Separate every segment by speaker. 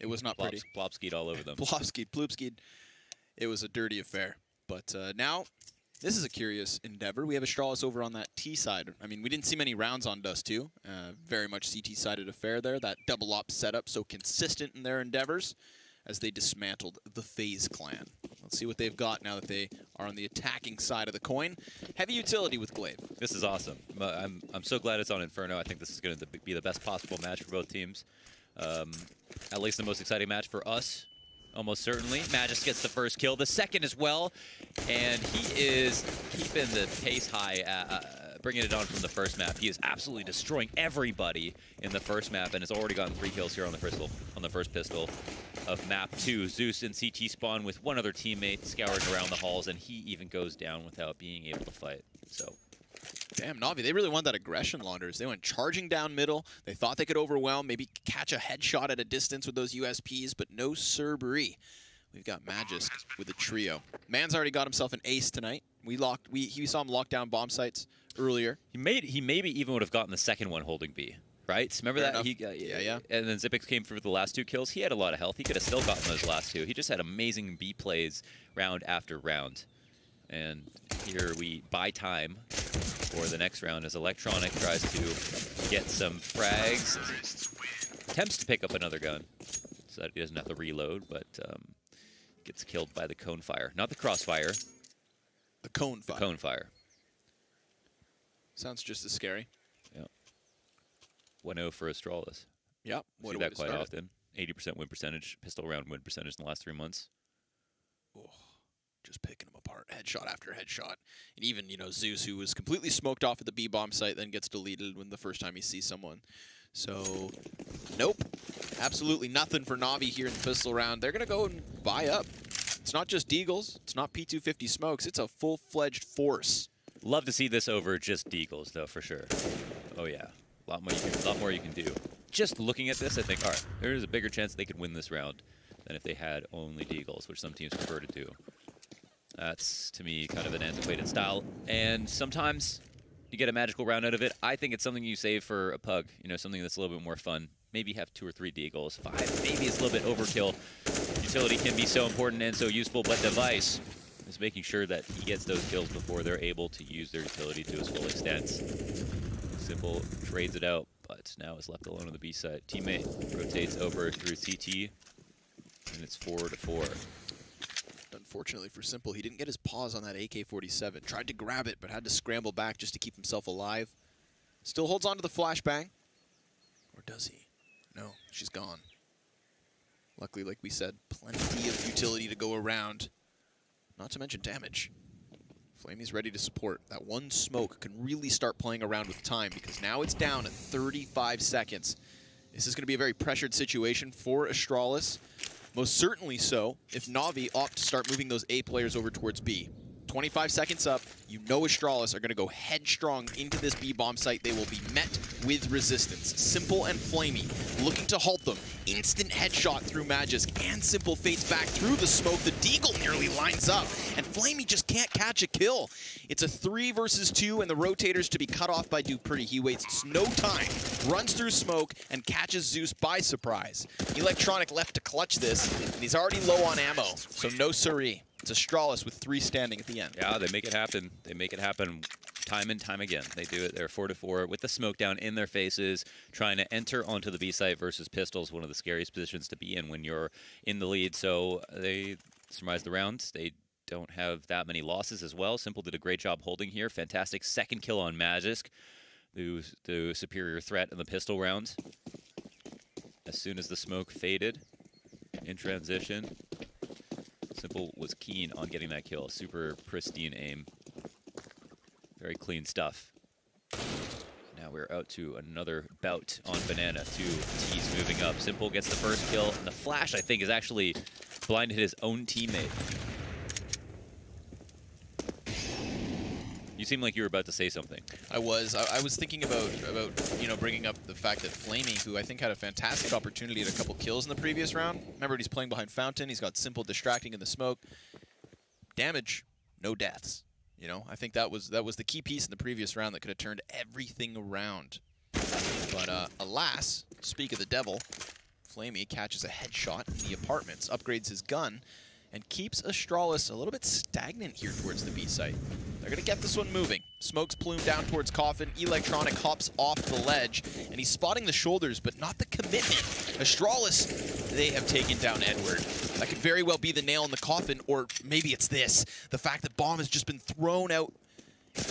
Speaker 1: It was not pretty.
Speaker 2: Plopskied all over them.
Speaker 1: Plopskied, ploopskied. It was a dirty affair. But now, this is a curious endeavor. We have Astralis over on that T side. I mean, we didn't see many rounds on Dust 2. Very much CT-sided affair there. That double op setup, so consistent in their endeavors as they dismantled the FaZe clan. Let's see what they've got now that they are on the attacking side of the coin. Heavy utility with Glaive.
Speaker 2: This is awesome. I'm so glad it's on Inferno. I think this is going to be the best possible match for both teams. At least the most exciting match for us, almost certainly. Magis gets the first kill, the second as well, and he is keeping the pace high, bringing it on from the first map. He is absolutely destroying everybody in the first map, and has already gotten 3 kills here on the first pistol of map 2. Zeus in CT spawn with one other teammate scouring around the halls, and he even goes down without being able to fight. So.
Speaker 1: Damn, Navi, they really want that aggression, Launders. They went charging down middle. They thought they could overwhelm, maybe catch a headshot at a distance with those USPs, but no sirbree. We've got Magisk with a trio. Man's already got himself an ace tonight. We saw him lock down bomb sites earlier.
Speaker 2: He maybe even would have gotten the second one holding B, right? Remember
Speaker 1: Fair
Speaker 2: that?
Speaker 1: Yeah.
Speaker 2: And then Zipix came through with the last 2 kills. He had a lot of health. He could have still gotten those last 2. He just had amazing B plays round after round. And here we buy time for the next round as Electronic tries to get some frags. Attempts to pick up another gun so that he doesn't have to reload, but gets killed by the cone fire. Not the crossfire.
Speaker 1: The cone fire.
Speaker 2: The cone fire.
Speaker 1: Sounds just as scary.
Speaker 2: Yeah. 1-0 for Astralis.
Speaker 1: Yep.
Speaker 2: See that quite often. 80% win percentage, pistol round win percentage in the last 3 months.
Speaker 1: Oh. Just picking them apart, headshot after headshot. And even, you know, Zeus, who was completely smoked off at the B-bomb site, then gets deleted when the first time he sees someone. So, nope. Absolutely nothing for Navi here in the pistol round. They're going to go and buy up. It's not just Deagles. It's not P250 smokes. It's a full-fledged force.
Speaker 2: Love to see this over just Deagles, though, for sure. Oh, yeah. A lot more you can do. Just looking at this, I think, all right, there is a bigger chance they could win this round than if they had only Deagles, which some teams prefer to do. That's, to me, kind of an antiquated style. And sometimes you get a magical round out of it. I think it's something you save for a pug, you know, something that's a little bit more fun. Maybe have 2 or 3 Deagles. 5, maybe it's a little bit overkill. Utility can be so important and so useful, but Device is making sure that he gets those kills before they're able to use their utility to its full extent. Simple trades it out, but now is left alone on the B side. Teammate rotates over through CT, and it's 4-4.
Speaker 1: Unfortunately for Simple, he didn't get his paws on that AK-47. Tried to grab it, but had to scramble back just to keep himself alive. Still holds on to the flashbang. Or does he? No, she's gone. Luckily, like we said, plenty of utility to go around. Not to mention damage. Flamey's ready to support. That one smoke can really start playing around with time because now it's down at 35 seconds. This is going to be a very pressured situation for Astralis. Most certainly so if Navi opt to start moving those A players over towards B. 25 seconds up, you know Astralis are going to go headstrong into this B-bomb site. They will be met with resistance. Simple and Flamey looking to halt them. Instant headshot through Magisk, and Simple fades back through the smoke. The Deagle nearly lines up, and Flamey just can't catch a kill. It's a 3 versus 2, and the rotators to be cut off by Dupree. He waits no time, runs through smoke, and catches Zeus by surprise. Electronic left to clutch this, and he's already low on ammo, so no siree. It's Astralis with 3 standing at the end.
Speaker 2: Yeah, they make it happen. They make it happen time and time again. They do it. They're 4-4 with the smoke down in their faces, trying to enter onto the B site versus pistols, one of the scariest positions to be in when you're in the lead. So they surmise the round. They don't have that many losses as well. Simple did a great job holding here. Fantastic second kill on Magisk, the superior threat in the pistol round. As soon as the smoke faded in transition, Simple was keen on getting that kill. Super pristine aim. Very clean stuff. Now we're out to another bout on Banana. 2 T's moving up. Simple gets the first kill. And the flash, I think, is actually blinded his own teammate. You seem like you were about to say something.
Speaker 1: I was thinking about you know, bringing up the fact that Flamey, who I think had a fantastic opportunity at a couple kills in the previous round. Remember, he's playing behind Fountain. He's got Simple distracting in the smoke. Damage, no deaths. You know, I think that was the key piece in the previous round that could have turned everything around. But alas, speak of the devil, Flamey catches a headshot in the apartments, upgrades his gun, and keeps Astralis a little bit stagnant here towards the B site. They're going to get this one moving. Smoke's plume down towards Coffin. Electronic hops off the ledge, and he's spotting the shoulders, but not the commitment. Astralis, they have taken down Edward. That could very well be the nail in the coffin, or maybe it's this. The fact that bomb has just been thrown out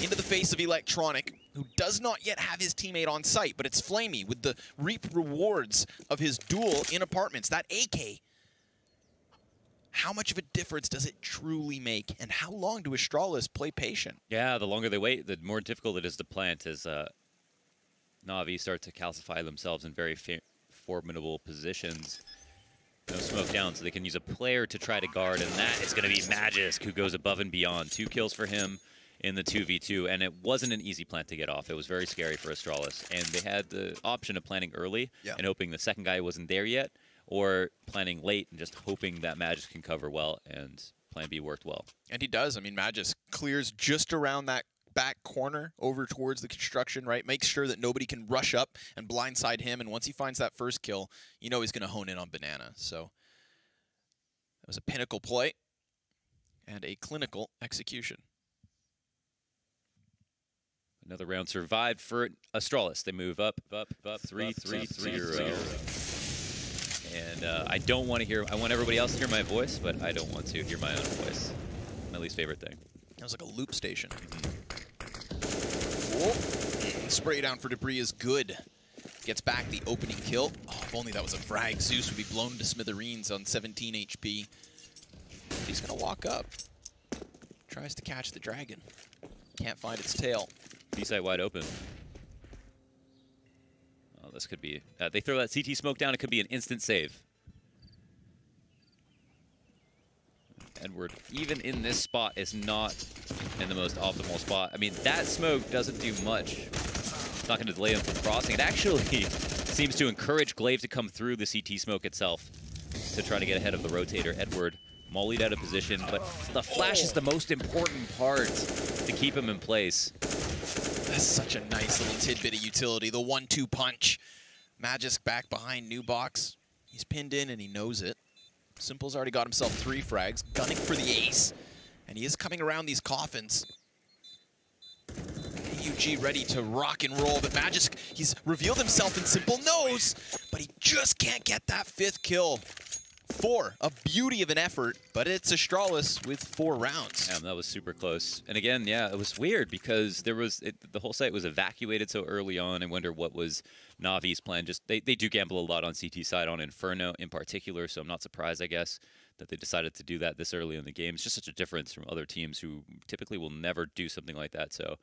Speaker 1: into the face of Electronic, who does not yet have his teammate on site, but it's Flamey with the reap rewards of his duel in apartments. That AK, how much of a difference does it truly make, and how long do Astralis play patient?
Speaker 2: Yeah, the longer they wait, the more difficult it is to plant as Na'Vi start to calcify themselves in very formidable positions. No smoke down, so they can use a player to try to guard, and that is going to be Magisk, who goes above and beyond. 2 kills for him in the 2v2, and it wasn't an easy plant to get off. It was very scary for Astralis, and they had the option of planting early and hoping the second guy wasn't there yet, or planning late and just hoping that Magisk can cover well, and plan B worked well.
Speaker 1: And he does. I mean, Magisk clears just around that back corner over towards the construction, right? Makes sure that nobody can rush up and blindside him, and once he finds that first kill, you know he's going to hone in on Banana. So that was a pinnacle play and a clinical execution.
Speaker 2: Another round survived for Astralis. They move up 3-3-0. And I don't want to hear, I want everybody else to hear my voice, but I don't want to hear my own voice. My least favorite thing.
Speaker 1: That was like a loop station. Oh, spray down for debris is good. Gets back the opening kill. Oh, if only that was a frag. Zeus would be blown to smithereens on 17 HP. He's going to walk up. Tries to catch the dragon. Can't find its tail.
Speaker 2: B-site wide open. Oh, this could be... they throw that CT smoke down, it could be an instant save. Edward, even in this spot, is not in the most optimal spot. I mean, that smoke doesn't do much. It's not going to delay him from crossing. It actually seems to encourage Glaive to come through the CT smoke itself to try to get ahead of the rotator. Edward mollied out of position, but the flash is the most important part to keep him in place.
Speaker 1: That's such a nice little tidbit of utility. The 1-2 punch. Magisk back behind New Box. He's pinned in and he knows it. Simple's already got himself 3 frags, gunning for the ace. And he is coming around these coffins. AUG ready to rock and roll, but Magisk, he's revealed himself and Simple knows, but he just can't get that 5th kill. 4, a beauty of an effort, but it's Astralis with 4 rounds.
Speaker 2: Yeah, that was super close. And again, yeah, it was weird because there was the whole site was evacuated so early on. I wonder what was Navi's plan. Just they do gamble a lot on CT side, on Inferno in particular, so I'm not surprised, I guess, that they decided to do that this early in the game. It's just such a difference from other teams who typically will never do something like that. So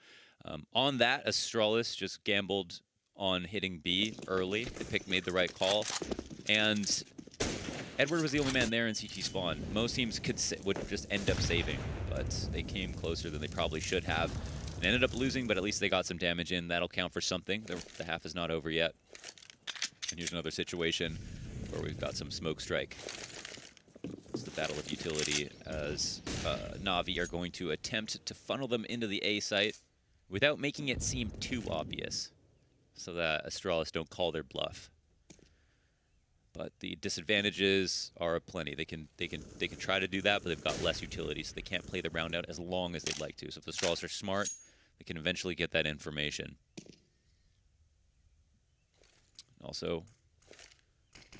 Speaker 2: on that, Astralis just gambled on hitting B early. They made the right call, and Edward was the only man there in CT spawn. Most teams would just end up saving, but they came closer than they probably should have and ended up losing, but at least they got some damage in. That'll count for something. The half is not over yet. And here's another situation where we've got some smoke strike. It's the battle of utility as Na'Vi are going to attempt to funnel them into the A site without making it seem too obvious so that Astralis don't call their bluff. But the disadvantages are plenty. They can try to do that, but they've got less utility, so they can't play the round out as long as they'd like to. So if the Astralis are smart, they can eventually get that information. Also,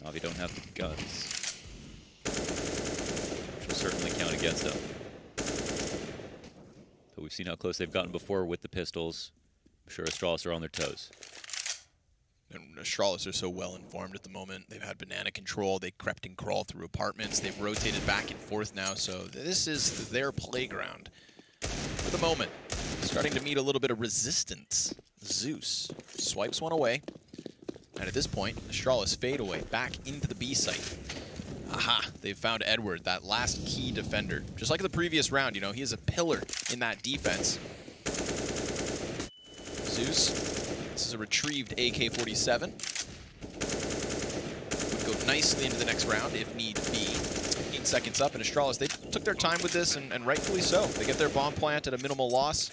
Speaker 2: Na'Vi don't have the guns, which will certainly count against them. But we've seen how close they've gotten before with the pistols. I'm sure Astralis are on their toes.
Speaker 1: And Astralis are so well informed at the moment. They've had banana control. They crept and crawled through apartments. They've rotated back and forth now, so this is their playground for the moment. Starting to meet a little bit of resistance. Zeus swipes one away. And at this point, Astralis fade away back into the B site. Aha, they've found Edward, that last key defender. Just like the previous round, you know, he is a pillar in that defense. Zeus. This is a retrieved AK-47. Would go nicely into the next round if need be. 15 seconds up, and Astralis, they took their time with this, and rightfully so. They get their bomb plant at a minimal loss.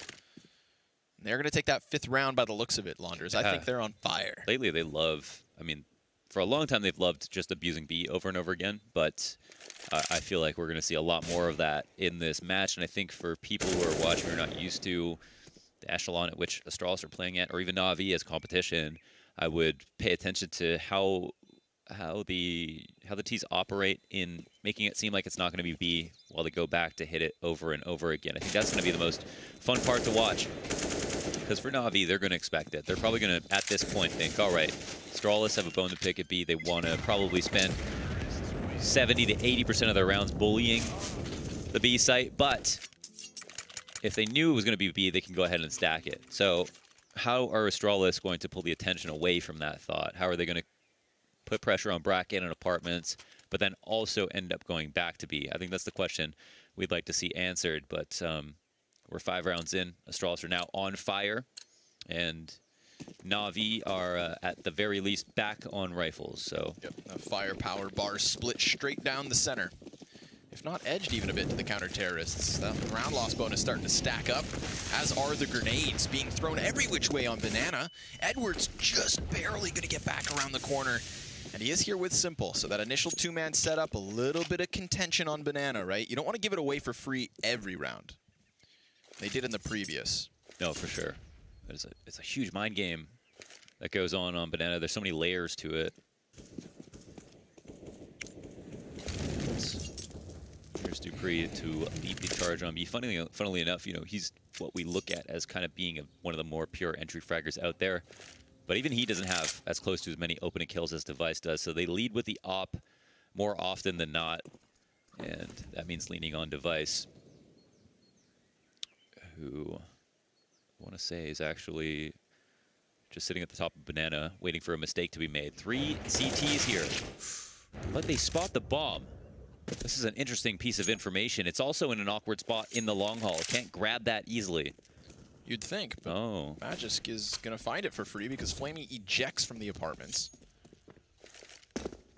Speaker 1: And they're going to take that 5th round by the looks of it, Launders. I think they're on fire.
Speaker 2: Lately, they love, I mean, for a long time they've loved just abusing B over and over again, but I feel like we're going to see a lot more of that in this match. And I think for people who are watching who are not used to the echelon at which Astralis are playing at, or even Na'Vi as competition, I would pay attention to how the T's operate in making it seem like it's not going to be B while they go back to hit it over and over again. I think that's going to be the most fun part to watch. Because for Na'Vi, they're going to expect it. They're probably going to, at this point, think, all right, Astralis have a bone to pick at B. They want to probably spend 70 to 80% of their rounds bullying the B site. But if they knew it was going to be B, they can go ahead and stack it. So how are Astralis going to pull the attention away from that thought? How are they going to put pressure on Bracket and Apartments, but then also end up going back to B? I think that's the question we'd like to see answered. But we're 5 rounds in. Astralis are now on fire, and Na'Vi are at the very least back on rifles. So
Speaker 1: yep, a firepower bar split straight down the center, if not edged even a bit to the counter-terrorists. The round loss bonus starting to stack up, as are the grenades being thrown every which way on Banana. Edwards just barely going to get back around the corner, and he is here with Simple. So that initial 2-man setup, a little bit of contention on Banana, right? You don't want to give it away for free every round. They did in the previous.
Speaker 2: No, for sure. It's a huge mind game that goes on Banana. There's so many layers to it. Here's Dupree to lead the charge on B. Funnily enough, you know, he's what we look at as kind of being one of the more pure entry fraggers out there. But even he doesn't have as close to as many opening kills as Device does. So they lead with the op more often than not. And that means leaning on Device, who I want to say is actually just sitting at the top of Banana, waiting for a mistake to be made. 3 CTs here, but they spot the bomb. This is an interesting piece of information. It's also in an awkward spot in the long haul. Can't grab that easily.
Speaker 1: You'd think, but Magisk is going to find it for free because Flamey ejects from the apartments.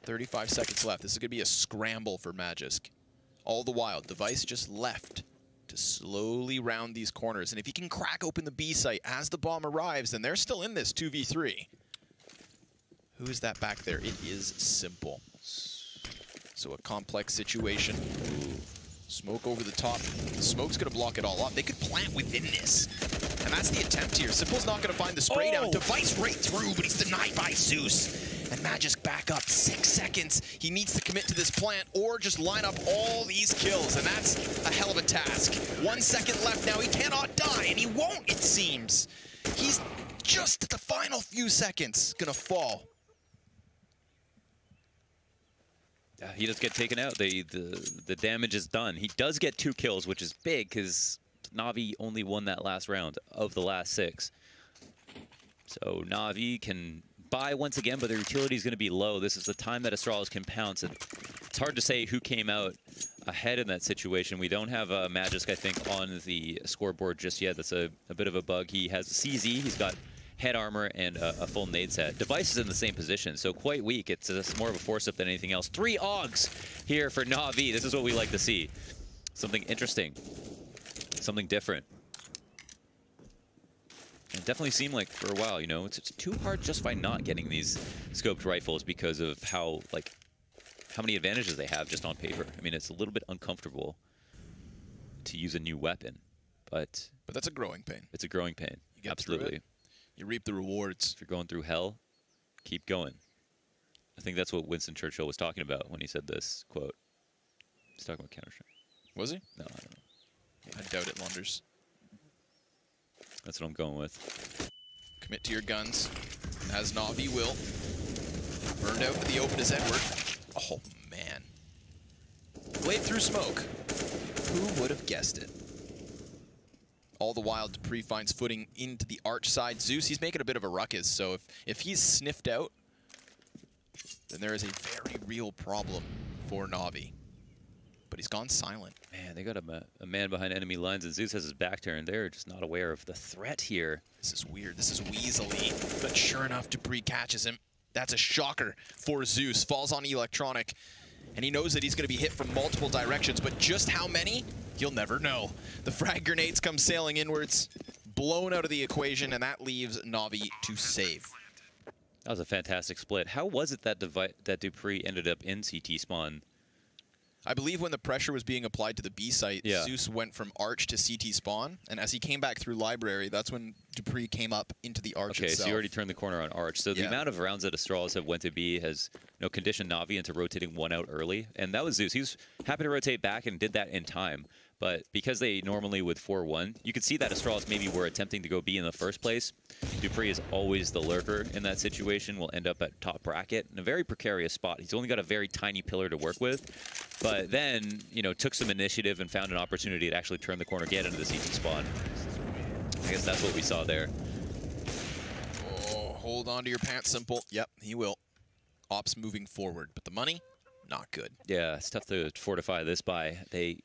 Speaker 1: 35 seconds left. This is going to be a scramble for Magisk. All the while, Device just left to slowly round these corners. And if he can crack open the B site as the bomb arrives, then they're still in this 2v3. Who is that back there? It is Simple. So a complex situation. Smoke over the top. The smoke's going to block it all up. They could plant within this. And that's the attempt here. Simple's not going to find the spray down. Device right through, but he's denied by Zeus. And Magisk back up 6 seconds. He needs to commit to this plant or just line up all these kills. And that's a hell of a task. 1 second left now. He cannot die, and he won't, it seems. He's just at the final few seconds going to fall.
Speaker 2: He does get taken out. The damage is done. He does get 2 kills, which is big because Na'Vi only won that last round of the last 6. So Na'Vi can buy once again, but their utility is going to be low. This is the time that Astralis can pounce. And it's hard to say who came out ahead in that situation. We don't have Magisk, I think, on the scoreboard just yet. That's a bit of a bug. He has CZ. He's got head armor and a full nade set. Device is in the same position, so quite weak. It's more of a force-up than anything else. 3 AUGs here for Na'Vi. This is what we like to see. Something interesting. Something different. It definitely seemed like for a while, you know, it's too hard just by not getting these scoped rifles because of how many advantages they have just on paper. I mean, it's a little bit uncomfortable to use a new weapon, but
Speaker 1: that's a growing pain.
Speaker 2: It's a growing pain.
Speaker 1: You get
Speaker 2: Absolutely.
Speaker 1: Through it. You reap the rewards.
Speaker 2: If you're going through hell, keep going. I think that's what Winston Churchill was talking about when he said this quote. He's talking about Counter-Strike.
Speaker 1: Was he?
Speaker 2: No, I don't know.
Speaker 1: I doubt it, Lunders.
Speaker 2: That's what I'm going with.
Speaker 1: Commit to your guns, as Na'Vi will. Burned out in the open as Edward. Oh, man. Blade through smoke. Who would have guessed it? All the while, Dupree finds footing into the arch side. Zeus, he's making a bit of a ruckus, so if he's sniffed out, then there is a very real problem for Na'Vi. But he's gone silent.
Speaker 2: Man, they got a man behind enemy lines, and Zeus has his back turned. They're just not aware of the threat here.
Speaker 1: This is weird. This is weaselly. But sure enough, Dupree catches him. That's a shocker for Zeus. Falls on electronic. And he knows that he's going to be hit from multiple directions, but just how many, you'll never know. The frag grenades come sailing inwards, blown out of the equation, and that leaves Na'Vi to save.
Speaker 2: That was a fantastic split. How was it that that Dupree ended up in CT spawn?
Speaker 1: I believe when the pressure was being applied to the B site, Zeus went from Arch to CT spawn, and as he came back through Library, that's when Dupree came up into the Arch itself.
Speaker 2: So you already turned the corner on Arch. So the amount of rounds that Astralis have went to B has conditioned Na'Vi into rotating one out early, and that was Zeus. He was happy to rotate back and did that in time. But because they normally would 4-1, you could see that Astralis maybe were attempting to go B in the first place. Dupree is always the lurker in that situation, will end up at top bracket in a very precarious spot. He's only got a very tiny pillar to work with, but then, took some initiative and found an opportunity to actually turn the corner, get into the CT spawn. I guess that's what we saw there.
Speaker 1: Oh, hold on to your pants, Simple. Yep, he will. Ops moving forward, but the money, not good.
Speaker 2: Yeah, it's tough to fortify this buy. They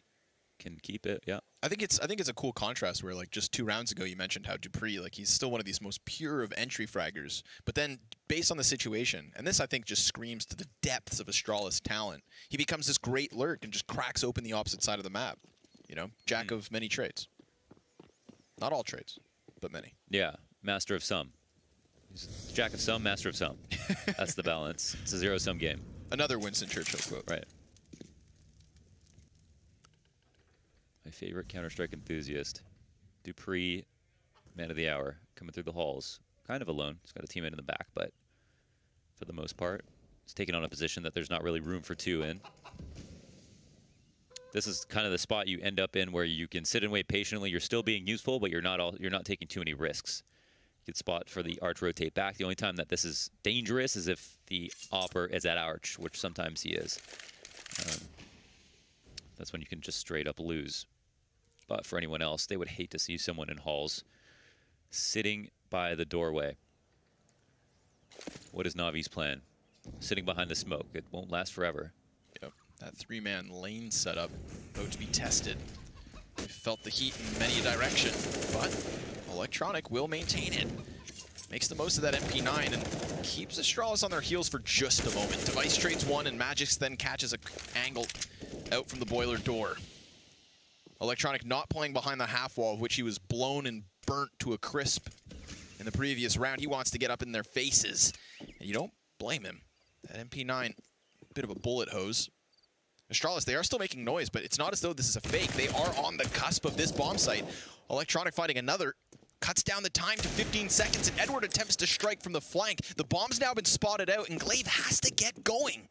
Speaker 2: can keep it.
Speaker 1: I think it's a cool contrast where, like, just 2 rounds ago you mentioned how Dupree, like, he's still one of these most pure of entry fraggers, but then based on the situation, and this I think just screams to the depths of Astralis talent, he becomes this great lurk and just cracks open the opposite side of the map. Jack of many trades. Not all trades, but many.
Speaker 2: Yeah, master of some. He's Jack of some, master of some. That's the balance. It's a zero-sum game.
Speaker 1: Another Winston Churchill quote.
Speaker 2: Right. My favorite Counter-Strike enthusiast, Dupree, man of the hour, coming through the halls. Kind of alone. He's got a teammate in the back, but for the most part, he's taking on a position that there's not really room for 2 in. This is kind of the spot you end up in where you can sit and wait patiently. You're still being useful, but you're not taking too many risks. Good spot for the Arch rotate back. The only time that this is dangerous is if the Opper is at Arch, which sometimes he is. That's when you can just straight up lose. But for anyone else, they would hate to see someone in halls sitting by the doorway. What is Navi's plan? Sitting behind the smoke. It won't last forever.
Speaker 1: Yep, that 3-man lane setup about to be tested. We felt the heat in many a direction, but Electronic will maintain it. Makes the most of that MP9 and keeps Astralis on their heels for just a moment. Device trades 1 and Magix then catches an angle out from the boiler door. Electronic not playing behind the half wall, of which he was blown and burnt to a crisp in the previous round. He wants to get up in their faces, and you don't blame him. That MP9, bit of a bullet hose. Astralis, they are still making noise, but it's not as though this is a fake. They are on the cusp of this bomb site. Electronic fighting another. Cuts down the time to 15 seconds, and Edward attempts to strike from the flank. The bomb's now been spotted out, and Glaive has to get going.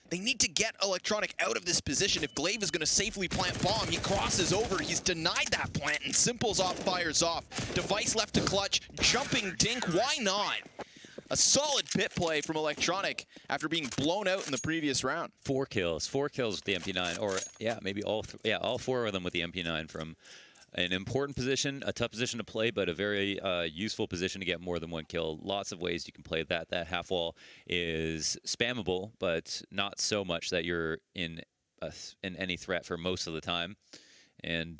Speaker 1: They need to get Electronic out of this position. If Glaive is going to safely plant bomb, he crosses over. He's denied that plant, and Simple's off fires off. Device left to clutch. Jumping dink, why not? A solid pit play from Electronic after being blown out in the previous round.
Speaker 2: 4 kills with the MP9, or yeah, maybe all 4 of them with the MP9 from an important position, a tough position to play, but a very useful position to get more than 1 kill. Lots of ways you can play that. That half wall is spammable, but not so much that you're in any threat for most of the time. And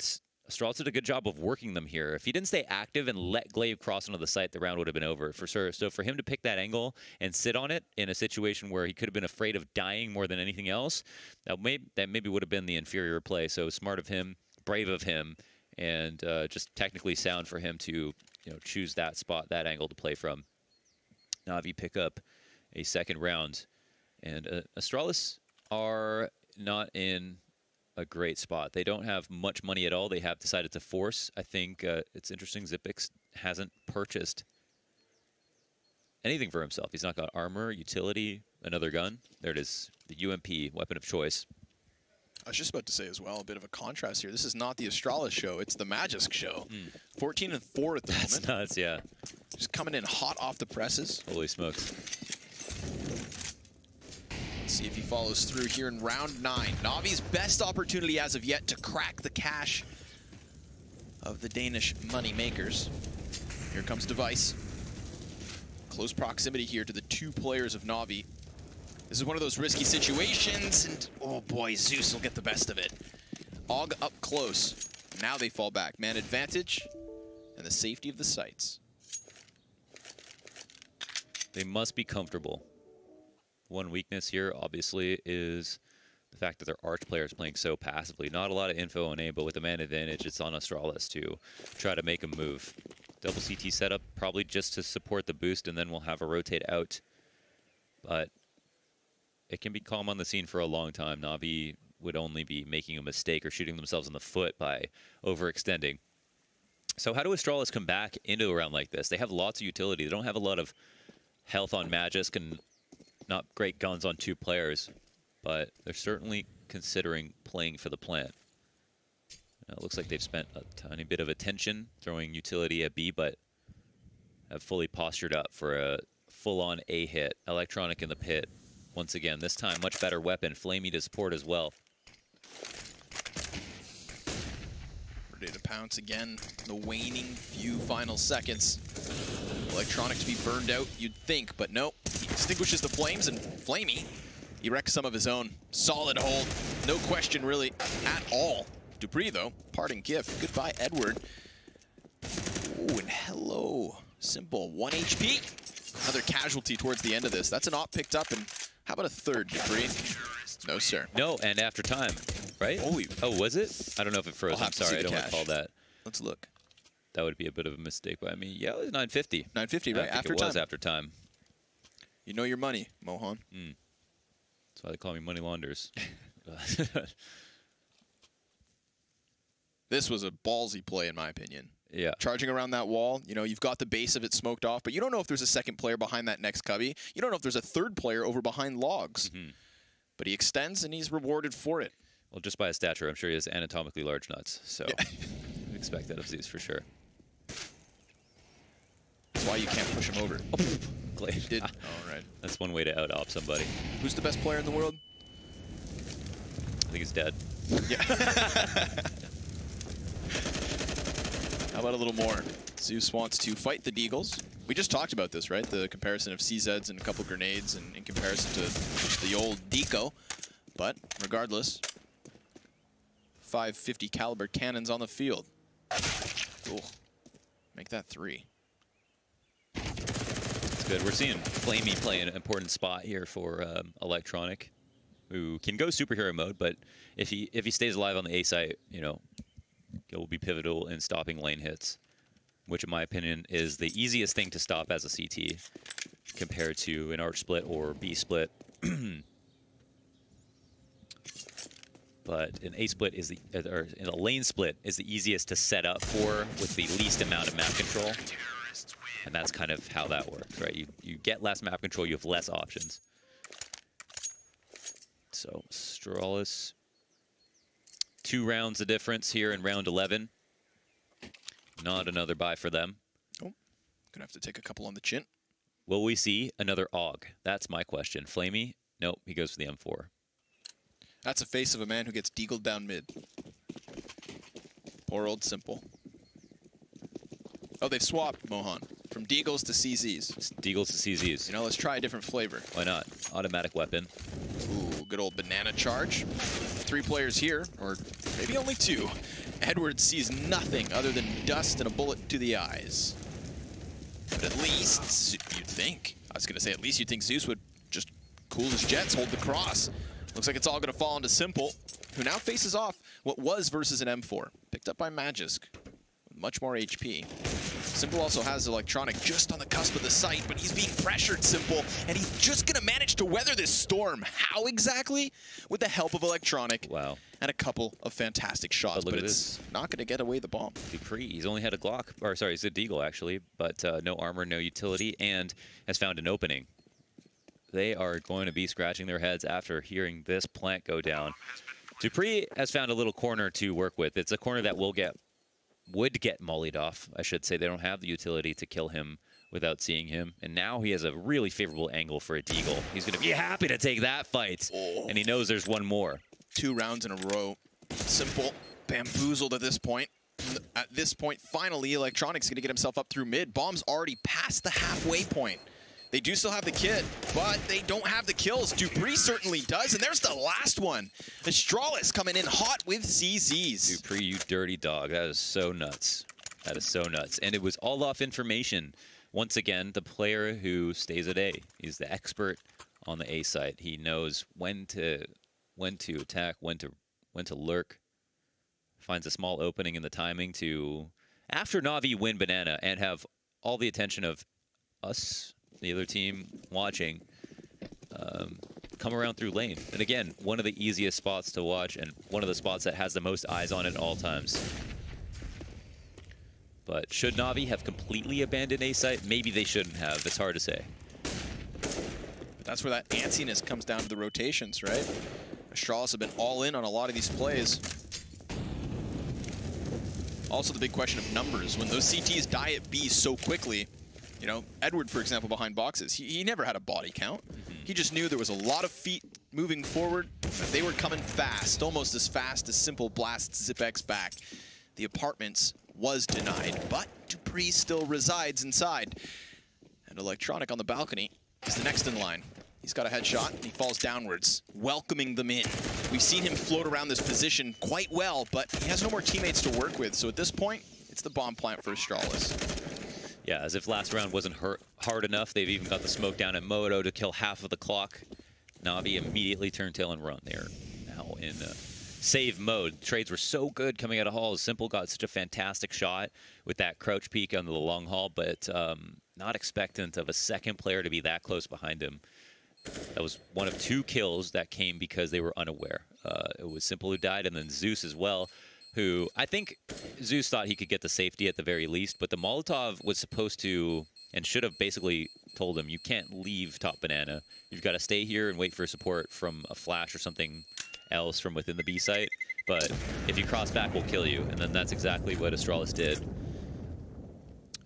Speaker 2: Astralis did a good job of working them here. If he didn't stay active and let Glaive cross onto the site, the round would have been over for sure. So for him to pick that angle and sit on it in a situation where he could have been afraid of dying more than anything else, that maybe would have been the inferior play. So smart of him, brave of him, and just technically sound for him to choose that spot, that angle to play from. Na'Vi pick up a second round, and Astralis are not in a great spot. They don't have much money at all. They have decided to force. I think it's interesting, Xipix hasn't purchased anything for himself. He's not got armor, utility, another gun. There it is, the UMP, weapon of choice.
Speaker 1: I was just about to say as well, a bit of a contrast here. This is not the Astralis show, it's the Magisk show. 14-4 at the moment.
Speaker 2: That's nuts, yeah.
Speaker 1: Just coming in hot off the presses.
Speaker 2: Holy smokes.
Speaker 1: Let's see if he follows through here in round 9. Navi's best opportunity as of yet to crack the cache of the Danish money makers. Here comes Device. Close proximity here to the 2 players of Na'Vi. This is one of those risky situations, and oh boy, Zeus will get the best of it. Og up close. Now they fall back. Man advantage and the safety of the sites.
Speaker 2: They must be comfortable. One weakness here, obviously, is the fact that their Arch player is playing so passively. Not a lot of info on A, but with the man advantage, it's on Astralis to try to make a move. Double CT setup, probably just to support the boost, and then we'll have a rotate out but it can be calm on the scene for a long time. Na'Vi would only be making a mistake or shooting themselves in the foot by overextending. So how do Astralis come back into a round like this? They have lots of utility. They don't have a lot of health on Magisk and not great guns on 2 players, but they're certainly considering playing for the plant. It looks like they've spent a tiny bit of attention throwing utility at B, but have fully postured up for a full-on A hit. Electronic in the pit. Once again, this time much better weapon. Flamey to support as well.
Speaker 1: Ready to pounce again. The waning few final seconds. Electronic to be burned out, you'd think, but nope. He extinguishes the flames, and Flamey, he wrecks some of his own. Solid hold. No question, really, at all. Dupree, though, parting gift. Goodbye, Edward. Ooh, and hello. Simple. 1 HP. Another casualty towards the end of this. That's an op picked up, and how about a third, Dupree? No, sir.
Speaker 2: No, and after time, right? Oh, was it? I don't know if it froze. I'm sorry, I don't recall that.
Speaker 1: Let's look.
Speaker 2: That would be a bit of a mistake by me. Yeah, it was 950.
Speaker 1: 950, right? After time.
Speaker 2: It was after time.
Speaker 1: You know your money, Mohan.
Speaker 2: That's why they call me money launders.
Speaker 1: This was a ballsy play, in my opinion.
Speaker 2: Yeah.
Speaker 1: Charging around that wall, you know, you've got the base of it smoked off, but you don't know if there's a second player behind that next cubby. You don't know if there's a third player over behind logs. But he extends, and he's rewarded for it.
Speaker 2: Well, just by his stature, I'm sure he has anatomically large nuts. So I'd expect that of Zeus for sure.
Speaker 1: That's why you can't push him over.
Speaker 2: Glade.
Speaker 1: He did. All right.
Speaker 2: That's one way to out-op somebody.
Speaker 1: Who's the best player in the world?
Speaker 2: I think he's dead.
Speaker 1: Yeah. How about a little more? Zeus wants to fight the Deagles. We just talked about this, right? The comparison of CZs and a couple grenades and in comparison to just the old Deco. But regardless, 550 caliber cannons on the field. Cool. Make that 3.
Speaker 2: That's good. We're seeing Flamey play an important spot here for Electronic, who can go superhero mode, but if he stays alive on the A site, you know, it will be pivotal in stopping lane hits, which in my opinion is the easiest thing to stop as a CT compared to an arch split or B split. But an A split is or a lane split is the easiest to set up for with the least amount of map control. And that's kind of how that works, right? You get less map control, you have less options. So Astralis, 2 rounds of difference here in round 11. Not another buy for them.
Speaker 1: Oh, gonna have to take a couple on the chin.
Speaker 2: Will we see another AUG? That's my question. Flamey? Nope, he goes for the M4.
Speaker 1: That's a face of a man who gets deagled down mid. Poor old Simple. Oh, they've swapped, Mohan. From Deagles to CZs.
Speaker 2: Deagles to CZs.
Speaker 1: You know, let's try a different flavor.
Speaker 2: Why not? Automatic weapon.
Speaker 1: Ooh, good old banana charge. 3 players here, or maybe only 2. Edward sees nothing other than dust and a bullet to the eyes. But at least, you'd think, I was going to say, at least you'd think Zeus would just cool his jets, hold the cross. Looks like it's all going to fall into Simple, who now faces off what was versus an M4. Picked up by Magisk, with much more HP. Simple also has Electronic just on the cusp of the site, but he's being pressured, Simple, and he's just going to manage to weather this storm. How exactly? With the help of Electronic.
Speaker 2: Wow.
Speaker 1: And a couple of fantastic shots, but it's not going to get away the bomb.
Speaker 2: Dupree, he's only had a Glock, or sorry, he's a Deagle actually, but no armor, no utility, and has found an opening. They are going to be scratching their heads after hearing this plant go down. Dupree has found a little corner to work with. It's a corner that would get mollied off, I should say. They don't have the utility to kill him without seeing him. And now he has a really favorable angle for a Deagle. He's going to be happy to take that fight. Oh. And he knows there's one more. 2 rounds in a row. Simple, bamboozled at this point. At this point, finally, Electronic's going to get himself up through mid. Bomb's already past the halfway point. They do still have the kit, but they don't have the kills. Dupree certainly does, and there's the last one. Astralis coming in hot with CZs. Dupree, you dirty dog. That is so nuts. That is so nuts. And it was all off information. Once again, the player who stays at A. He's the expert on the A site. He knows when to attack, when to lurk. Finds a small opening in the timing to, after Na'Vi win Banana and have all the attention of us, the other team watching, come around through lane. And again, one of the easiest spots to watch and one of the spots that has the most eyes on it at all times. But should Na'Vi have completely abandoned A site? Maybe they shouldn't have. It's hard to say.
Speaker 1: But that's where that antsiness comes down to the rotations, right? Astralis have been all in on a lot of these plays. Also the big question of numbers. When those CTs die at B so quickly, you know, Edward, for example, behind boxes, he never had a body count. He just knew there was a lot of feet moving forward, but they were coming fast, almost as fast as Simple blasts ZipX back. The apartments was denied, but Dupree still resides inside. And Electronic on the balcony is the next in line. He's got a headshot, and he falls downwards, welcoming them in. We've seen him float around this position quite well, but he has no more teammates to work with. So at this point, it's the bomb plant for Astralis.
Speaker 2: Yeah, as if last round wasn't hard enough. They've even got the smoke down at Moto to kill half of the clock. Na'Vi immediately turn tail and run. They're now in save mode. Trades were so good coming out of Hall. Simple got such a fantastic shot with that crouch peek on the long haul, but not expectant of a second player to be that close behind him. That was one of 2 kills that came because they were unaware. It was Simple who died, and then Zeus as well, who I think Zeus thought he could get the safety at the very least, but the Molotov was supposed to and should have basically told him, you can't leave top banana. You've got to stay here and wait for support from a flash or something else from within the B site. But if you cross back, we'll kill you. And then that's exactly what Astralis did.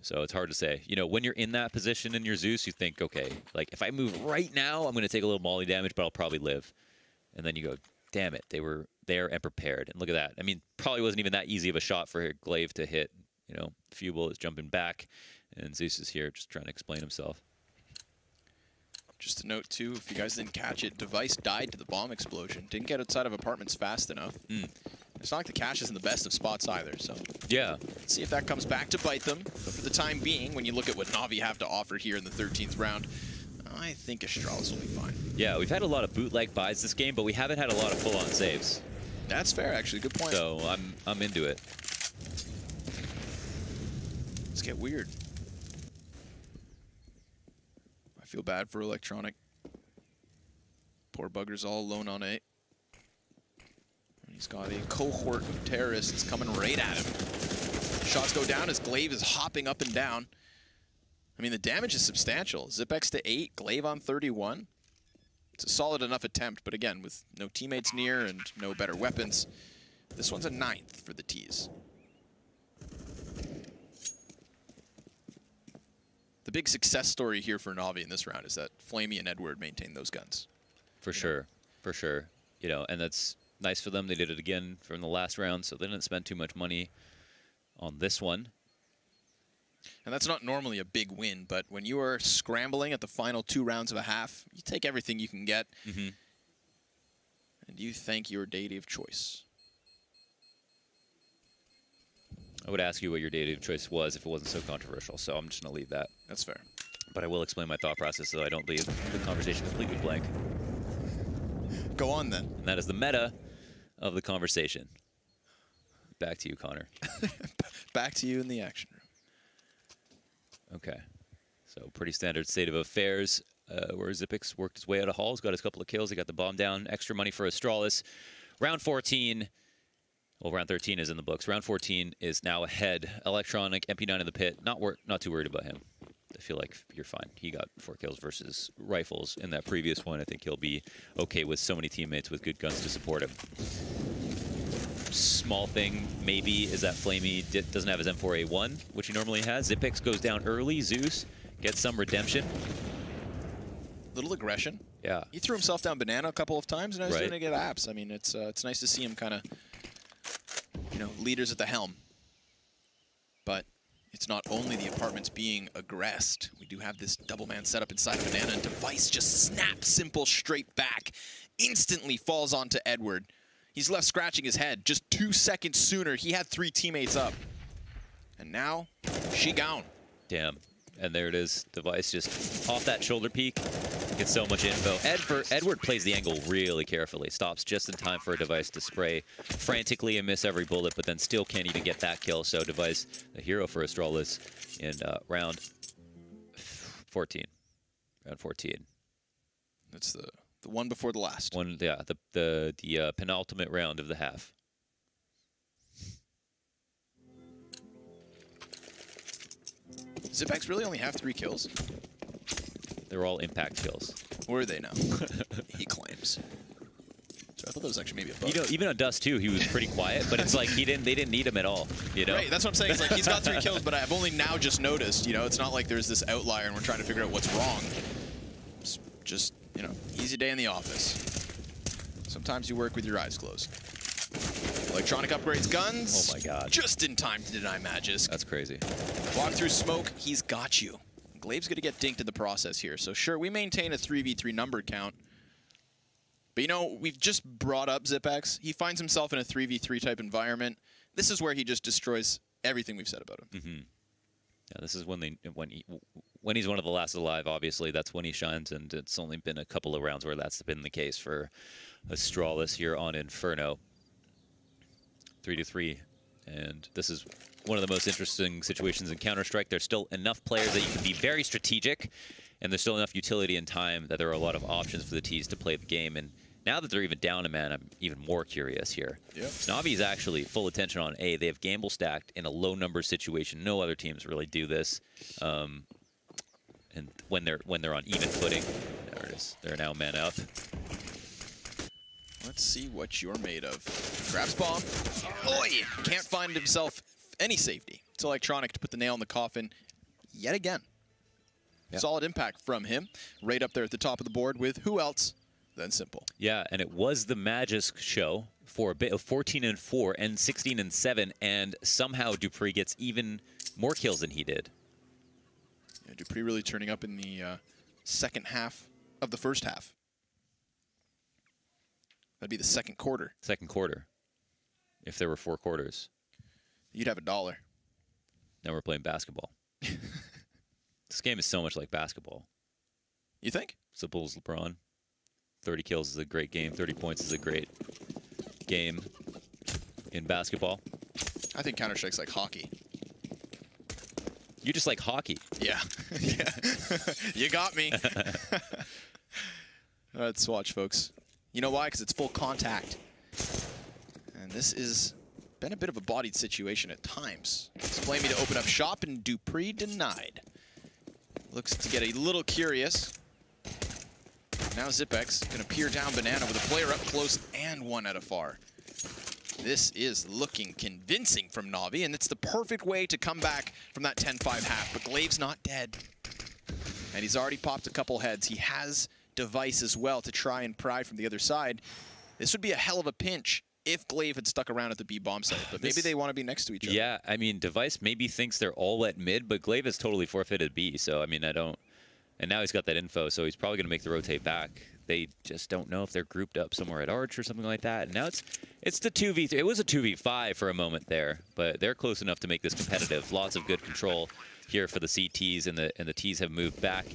Speaker 2: So it's hard to say. You know, when you're in that position in your Zeus, you think, okay, like if I move right now, I'm going to take a little molly damage, but I'll probably live. And then you go, damn it, they were there and prepared. And look at that. I mean, probably wasn't even that easy of a shot for Glaive to hit. You know, few bullets jumping back, and Zeus is here just trying to explain himself.
Speaker 1: Just a note, too, if you guys didn't catch it, Device died to the bomb explosion. Didn't get outside of apartments fast enough. It's not like the cache is in the best of spots either, so...
Speaker 2: Yeah.
Speaker 1: Let's see if that comes back to bite them. But for the time being, when you look at what Na'Vi have to offer here in the 13th round, I think Astralis will be fine.
Speaker 2: Yeah, we've had a lot of bootleg buys this game, but we haven't had a lot of full-on saves.
Speaker 1: That's fair, actually. Good point.
Speaker 2: So I'm into it.
Speaker 1: Let's get weird. I feel bad for Electronic. Poor bugger's all alone on A. And he's got a cohort of terrorists coming right at him. Shots go down as Glaive is hopping up and down. I mean, the damage is substantial. ZipX to 8, Glaive on 31. It's a solid enough attempt, but again, with no teammates near and no better weapons, this one's a 9th for the T's. The big success story here for Na'Vi in this round is that Flamey and Edward maintain those guns.
Speaker 2: For sure, for sure. You know, and that's nice for them. They did it again from the last round, so they didn't spend too much money on this one.
Speaker 1: And that's not normally a big win, but when you are scrambling at the final 2 rounds of a half, you take everything you can get, and you thank your deity of choice.
Speaker 2: I would ask you what your deity of choice was if it wasn't so controversial, so I'm just going to leave that.
Speaker 1: That's fair.
Speaker 2: But I will explain my thought process so I don't leave the conversation completely blank.
Speaker 1: Go on, then.
Speaker 2: And that is the meta of the conversation. Back to you, Connor.
Speaker 1: Back to you in the action room.
Speaker 2: Okay. So pretty standard state of affairs where ZipX worked his way out of Hall. He's got his couple of kills. He got the bomb down. Extra money for Astralis. Round 14. Well, round 13 is in the books. Round 14 is now ahead. Electronic, MP9 in the pit. Not too worried about him. I feel like you're fine. He got 4 kills versus rifles in that previous one. I think he'll be okay with so many teammates with good guns to support him. Small thing, maybe, is that Flamey doesn't have his M4A1, which he normally has. ZipX goes down early. Zeus gets some redemption.
Speaker 1: Little aggression.
Speaker 2: Yeah.
Speaker 1: He threw himself down banana a couple of times, and I was doing it at apps. I mean, it's nice to see him kind of, you know, leaders at the helm. But it's not only the apartments being aggressed. We do have this double man setup inside banana, and Device just snaps Simple straight back. Instantly falls onto Edward. He's left scratching his head. Just 2 seconds sooner, he had 3 teammates up. And now, she gone.
Speaker 2: Damn. And there it is. Device just off that shoulder peak. Gets so much info. Edward plays the angle really carefully. Stops just in time for a Device to spray frantically and miss every bullet, but then still can't even get that kill. So Device, the hero for Astralis in round 14. Round 14.
Speaker 1: That's the one before the last.
Speaker 2: Yeah, the penultimate round of the half.
Speaker 1: Zipex really only have 3 kills?
Speaker 2: They're all impact kills.
Speaker 1: Where are they now? He claims. So I thought that was actually maybe a bug.
Speaker 2: You know, even on Dust 2, he was pretty quiet, but it's like they didn't need him at all, you know?
Speaker 1: Right, that's what I'm saying. It's like he's got 3 kills, but I've only now just noticed, you know? It's not like there's this outlier and we're trying to figure out what's wrong. It's just, you know, easy day in the office. Sometimes you work with your eyes closed. Electronic upgrades guns.
Speaker 2: Oh my god.
Speaker 1: Just in time to deny Magisk.
Speaker 2: That's crazy.
Speaker 1: Walk through smoke, he's got you. Glaive's going to get dinked in the process here. So sure, we maintain a 3v3 numbered count. But you know, we've just brought up Zipex. He finds himself in a 3v3 type environment. This is where he just destroys everything we've said about him.
Speaker 2: Mm-hmm. Yeah, this is when he's one of the last alive, obviously. That's when he shines, and it's only been a couple of rounds where that's been the case for Astralis here on Inferno. 3-3. And this is one of the most interesting situations in Counter-Strike. There's still enough players that you can be very strategic, and there's still enough utility and time that there are a lot of options for the Ts to play the game. And now that they're even down a man, I'm even more curious here.
Speaker 1: Yep.
Speaker 2: Navi's actually full attention on A. They have gamble stacked in a low number situation. No other teams really do this. And when they're on even footing, there it is. They're now man up.
Speaker 1: Let's see what you're made of. Grabs bomb. Oi! Can't find himself any safety. It's Electronic to put the nail in the coffin yet again. Yep. Solid impact from him. Right up there at the top of the board with who else than Simple.
Speaker 2: Yeah, and it was the Magisk show for a bit of 14-4 and 16-7, and somehow Dupree gets even more kills than he did.
Speaker 1: Yeah, Dupree really turning up in the second half of the first half. That'd be the second quarter.
Speaker 2: Second quarter. If there were 4 quarters.
Speaker 1: You'd have $1.
Speaker 2: Now we're playing basketball. This game is so much like basketball.
Speaker 1: You think?
Speaker 2: Simple's LeBron. 30 kills is a great game. 30 points is a great game in basketball.
Speaker 1: I think Counter-Strike's like hockey.
Speaker 2: You just like hockey.
Speaker 1: Yeah. Yeah. You got me. Let's watch, folks. You know why? Because it's full contact. And this is been a bit of a bodied situation at times. Flamey to open up shop, and Dupree denied. Looks to get a little curious. Now Zipex going to peer down Banana with a player up close and one at a far. This is looking convincing from Navi, and it's the perfect way to come back from that 10-5 half. But Glaive's not dead. And he's already popped a couple heads. He has Device as well to try and pry from the other side. This would be a hell of a pinch if Glaive had stuck around at the B bomb site, but maybe they want to be next to each other.
Speaker 2: Yeah, I mean, Device maybe thinks they're all at mid, but Glaive has totally forfeited B, so I mean, I don't... And now he's got that info, so he's probably going to make the rotate back. They just don't know if they're grouped up somewhere at Arch or something like that. And now it's the 2v3. It was a 2v5 for a moment there, but they're close enough to make this competitive. Lots of good control here for the CTs, and the Ts have moved back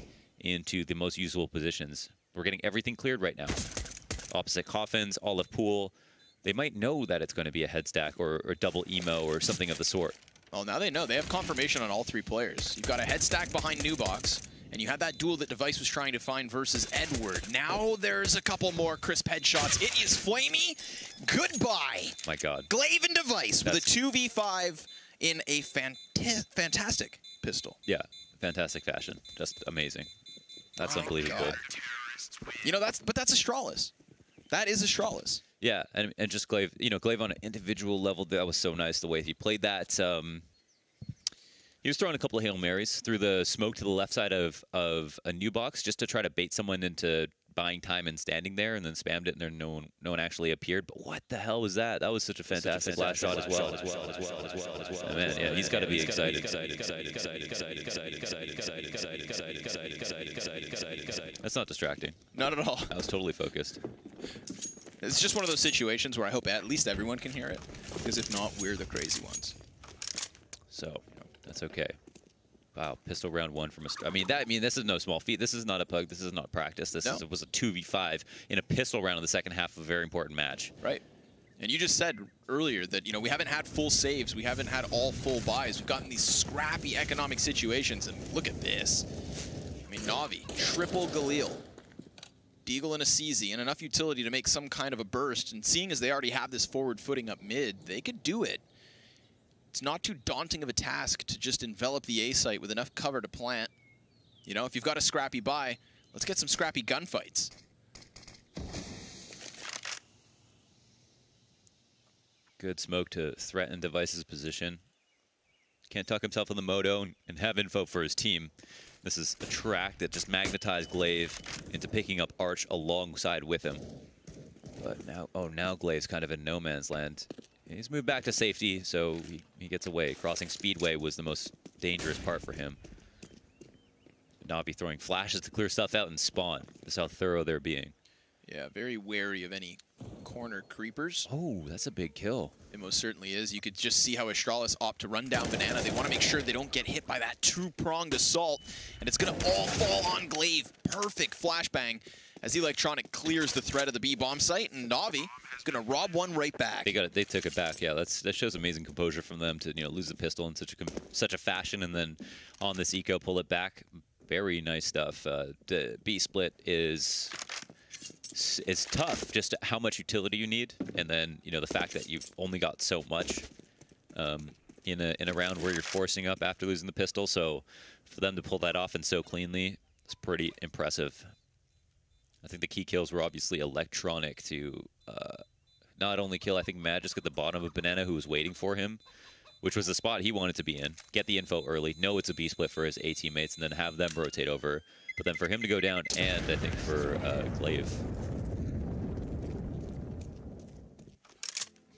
Speaker 2: into the most usable positions. We're getting everything cleared right now. Opposite coffins, olive pool. They might know that it's going to be a head stack or double emo or something of the sort.
Speaker 1: Well, now they know. They have confirmation on all 3 players. You've got a head stack behind Newbox, and you had that duel that Device was trying to find versus Edward. Now there's a couple more crisp headshots. It is Flamey. Goodbye.
Speaker 2: My God.
Speaker 1: Glaive and Device with a 2v5 in a fantastic pistol.
Speaker 2: Yeah, fantastic fashion. Just amazing. That's unbelievable.
Speaker 1: God. You know, that's Astralis. That is Astralis.
Speaker 2: Yeah, and just Glaive, you know, Glaive on an individual level, that was so nice the way he played that. He was throwing a couple of Hail Marys through the smoke to the left side of a new box just to try to bait someone into buying time and standing there, and then spammed it, and then no one actually appeared. But what the hell was that? That was such a fantastic last shot as well. Man, yeah, he's got to be excited. That's not distracting.
Speaker 1: Not at all.
Speaker 2: I was totally focused.
Speaker 1: It's just one of those situations where I hope at least everyone can hear it, because if not, we're the crazy ones.
Speaker 2: So, that's okay. Wow, pistol round 1 from a... I mean, this is no small feat. This is not a pug. This is not practice. This was a 2v5 in a pistol round in the second half of a very important match.
Speaker 1: Right. And you just said earlier that, you know, we haven't had full saves. We haven't had all full buys. We've gotten these scrappy economic situations, and look at this. I mean, Navi, triple Galil. Deagle and a CZ, and enough utility to make some kind of a burst. And seeing as they already have this forward footing up mid, they could do it. It's not too daunting of a task to just envelop the A site with enough cover to plant. You know, if you've got a scrappy buy, let's get some scrappy gunfights.
Speaker 2: Good smoke to threaten Device's position. Can't tuck himself on the moto and have info for his team. This is a track that just magnetized Glaive into picking up Arch alongside with him. But now, oh, now Glaive's kind of in no man's land. He's moved back to safety, so he gets away. Crossing Speedway was the most dangerous part for him. Navi throwing flashes to clear stuff out and spawn. That's how thorough they're being.
Speaker 1: Yeah, very wary of any corner creepers.
Speaker 2: Oh, that's a big kill.
Speaker 1: It most certainly is. You could just see how Astralis opt to run down Banana. They want to make sure they don't get hit by that two-pronged assault, and it's going to all fall on Glaive. Perfect flashbang as Electronic clears the threat of the B-bomb site, and Navi is going to rob one right back.
Speaker 2: They took it back. Yeah, that shows amazing composure from them to lose the pistol in such a fashion, and then on this eco pull it back. Very nice stuff. The B split is. It's tough, just how much utility you need, and then the fact that you've only got so much in a round where you're forcing up after losing the pistol. So for them to pull that off and so cleanly, it's pretty impressive. I think the key kills were obviously Electronic to not only kill, I think, Magisk at the bottom of Banana, who was waiting for him, which was the spot he wanted to be in. Get the info early, know it's a B split for his A teammates, and then have them rotate over. But then for him to go down, and I think for Glaive.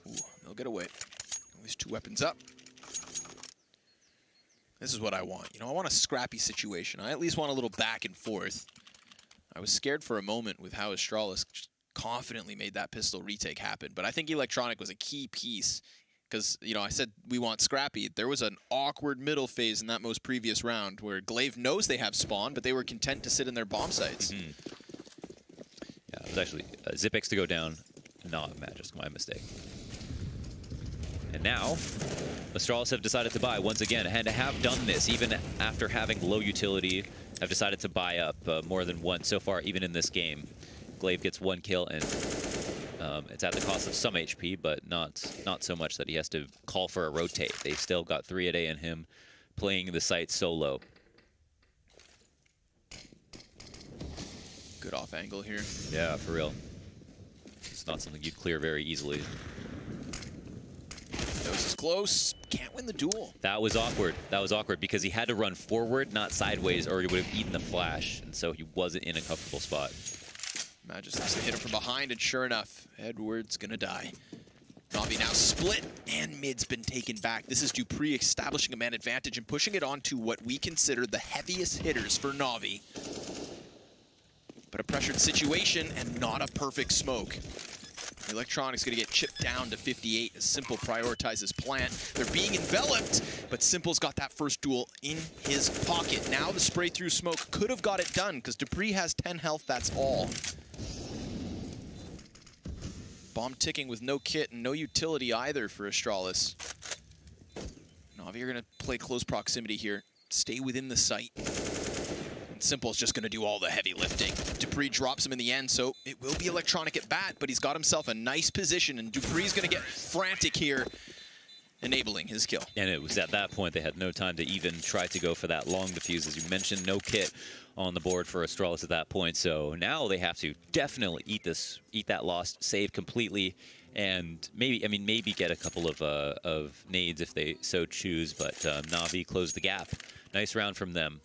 Speaker 1: Ooh, they'll get away. At least 2 weapons up. This is what I want. I want a scrappy situation. I at least want a little back and forth. I was scared for a moment with how Astralis confidently made that pistol retake happen, but I think Electronic was a key piece. Because, I said we want scrappy. There was an awkward middle phase in that most previous round where Glaive knows they have spawn, but they were content to sit in their bomb sites.
Speaker 2: Yeah, it was actually Zipix to go down, not Magisk, my mistake. And now, Astralis have decided to buy once again, and have done this even after having low utility, have decided to buy up more than once so far, even in this game. Glaive gets 1 kill, and it's at the cost of some HP, but not so much that he has to call for a rotate. They've still got 3 a day in him, playing the site solo.
Speaker 1: Good off angle here.
Speaker 2: Yeah, for real. It's not something you'd clear very easily.
Speaker 1: Natus is close. Can't win the duel.
Speaker 2: That was awkward. That was awkward because he had to run forward, not sideways, or he would have eaten the flash, and so he wasn't in a comfortable spot.
Speaker 1: Magisk has to hit him from behind, and sure enough, Edward's gonna die. Navi now split, and mid's been taken back. This is Dupree establishing a man advantage and pushing it onto what we consider the heaviest hitters for Navi. But a pressured situation and not a perfect smoke. Electronic's gonna get chipped down to 58 as Simple prioritizes plant. They're being enveloped, but Simple's got that first duel in his pocket. Now the spray through smoke could have got it done because Dupree has 10 health, that's all. Bomb ticking with no kit and no utility either for Astralis. Navi are gonna play close proximity here. Stay within the site. And Simple's just gonna do all the heavy lifting. Dupree drops him in the end, so it will be Electronic at bat, but he's got himself a nice position, and Dupree's gonna get frantic here, enabling his kill.
Speaker 2: And it was at that point they had no time to even try to go for that long defuse. As you mentioned, no kit on the board for Astralis at that point, so now they have to definitely eat that loss, save completely, and maybe get a couple of nades if they so choose, but Navi closed the gap. Nice round from them.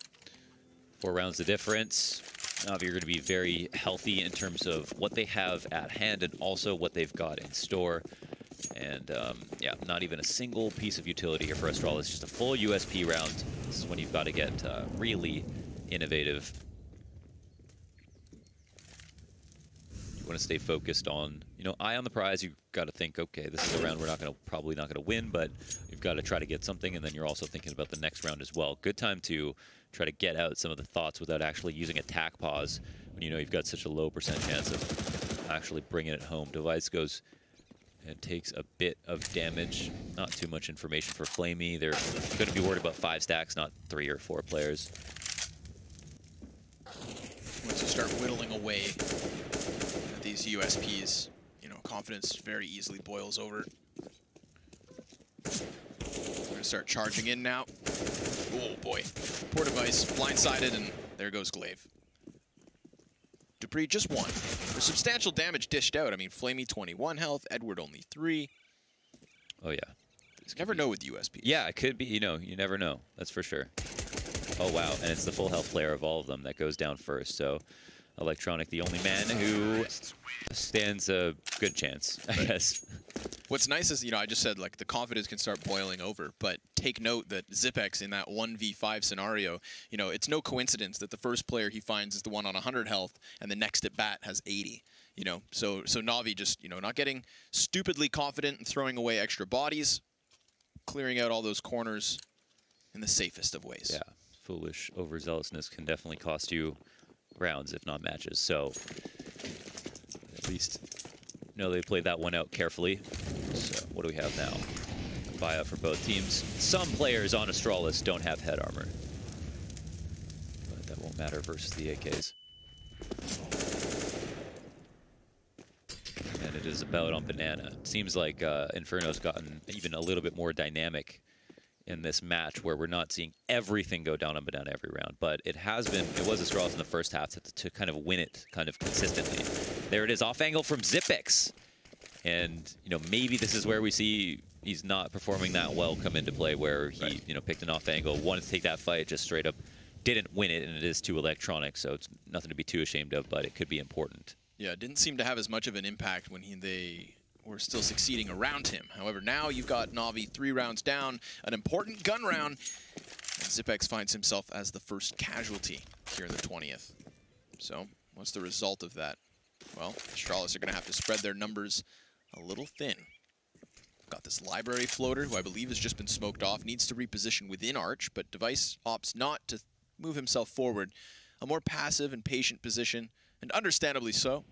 Speaker 2: 4 rounds of difference. Navi are going to be very healthy in terms of what they have at hand and also what they've got in store. And yeah, not even a single piece of utility here for Astralis, just a full USP round. This is when you've got to get really innovative. You want to stay focused on, eye on the prize. You've got to think, okay, this is a round we're probably not going to win, but you've got to try to get something, and then you're also thinking about the next round as well. Good time to try to get out some of the thoughts without actually using attack pause when you've got such a low % chance of actually bringing it home. Device goes and takes a bit of damage. Not too much information for Flamey. They're going to be worried about 5 stacks, not 3 or 4 players.
Speaker 1: Which is start whittling away at these USPs. You know, confidence very easily boils over. We're going to start charging in now. Oh boy. Poor device, blindsided, and there goes Glaive. Dupree just one. There's substantial damage dished out. I mean, Flamey 21 health, Edward only 3.
Speaker 2: Oh yeah.
Speaker 1: You never know with USPs.
Speaker 2: Yeah, it could be, you know, you never know. That's for sure. Oh wow, and it's the full health player of all of them that goes down first. So Electronic, the only man who stands a good chance, I guess.
Speaker 1: What's nice is, you know, I just said, like, the confidence can start boiling over, but take note that Zipex in that 1v5 scenario, you know, it's no coincidence that the first player he finds is the one on 100 health, and the next at bat has 80. You know, so Na'Vi just, you know, not getting stupidly confident and throwing away extra bodies, clearing out all those corners in the safest of ways.
Speaker 2: Yeah, foolish overzealousness can definitely cost you rounds, if not matches. So at least know they played that one out carefully. So what do we have now? Buyout for both teams. Some players on Astralis don't have head armor, but that won't matter versus the AKs. And it is about on Banana. It seems like Inferno's gotten even a little bit more dynamic in this match, where we're not seeing everything go down on Banana every round, but it has been, it was Astralis in the first half to kind of win it kind of consistently. There it is, off angle from Zipex. And, you know, maybe this is where we see he's not performing that well come into play, where he, you know, picked an off angle, wanted to take that fight, just straight up didn't win it, and it is too Electronic, so it's nothing to be too ashamed of, but it could be important.
Speaker 1: Yeah, it didn't seem to have as much of an impact when they were still succeeding around him. However, now you've got Na'Vi 3 rounds down, an important gun round, and Zipex finds himself as the first casualty here in the 20th. So, what's the result of that? Well, Astralis are going to have to spread their numbers a little thin. Got this library floater, who I believe has just been smoked off, needs to reposition within Arch, but Device opts not to move himself forward. A more passive and patient position, and understandably so.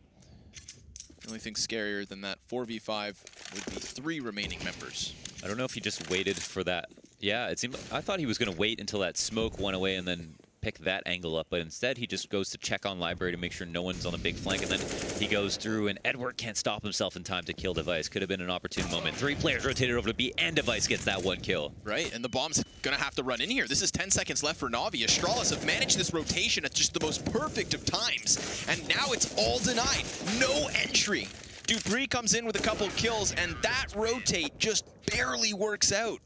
Speaker 1: The only thing scarier than that 4v5 would be 3 remaining members.
Speaker 2: I don't know if he just waited for that. Yeah, it seemed. I thought he was going to wait until that smoke went away and then pick that angle up, but instead he just goes to check on library to make sure no one's on the big flank, and then he goes through, and Edward can't stop himself in time to kill Device. Could have been an opportune moment. 3 players rotated over to B, and Device gets that one kill.
Speaker 1: Right, and the bomb's gonna have to run in here. This is 10 seconds left for Na'Vi. Astralis have managed this rotation at just the most perfect of times, and now it's all denied. No entry. Dupree comes in with a couple kills, and that rotate just barely works out.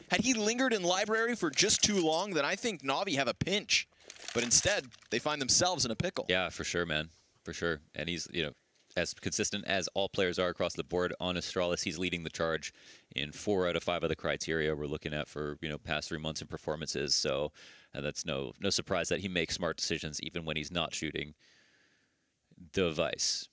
Speaker 1: Had he lingered in library for just too long, then I think Na'Vi have a pinch. But instead, they find themselves in a pickle.
Speaker 2: Yeah, for sure, man. For sure. And he's, you know, as consistent as all players are across the board on Astralis, he's leading the charge in 4 out of 5 of the criteria we're looking at for, you know, past 3 months in performances. So that's no surprise that he makes smart decisions even when he's not shooting. Device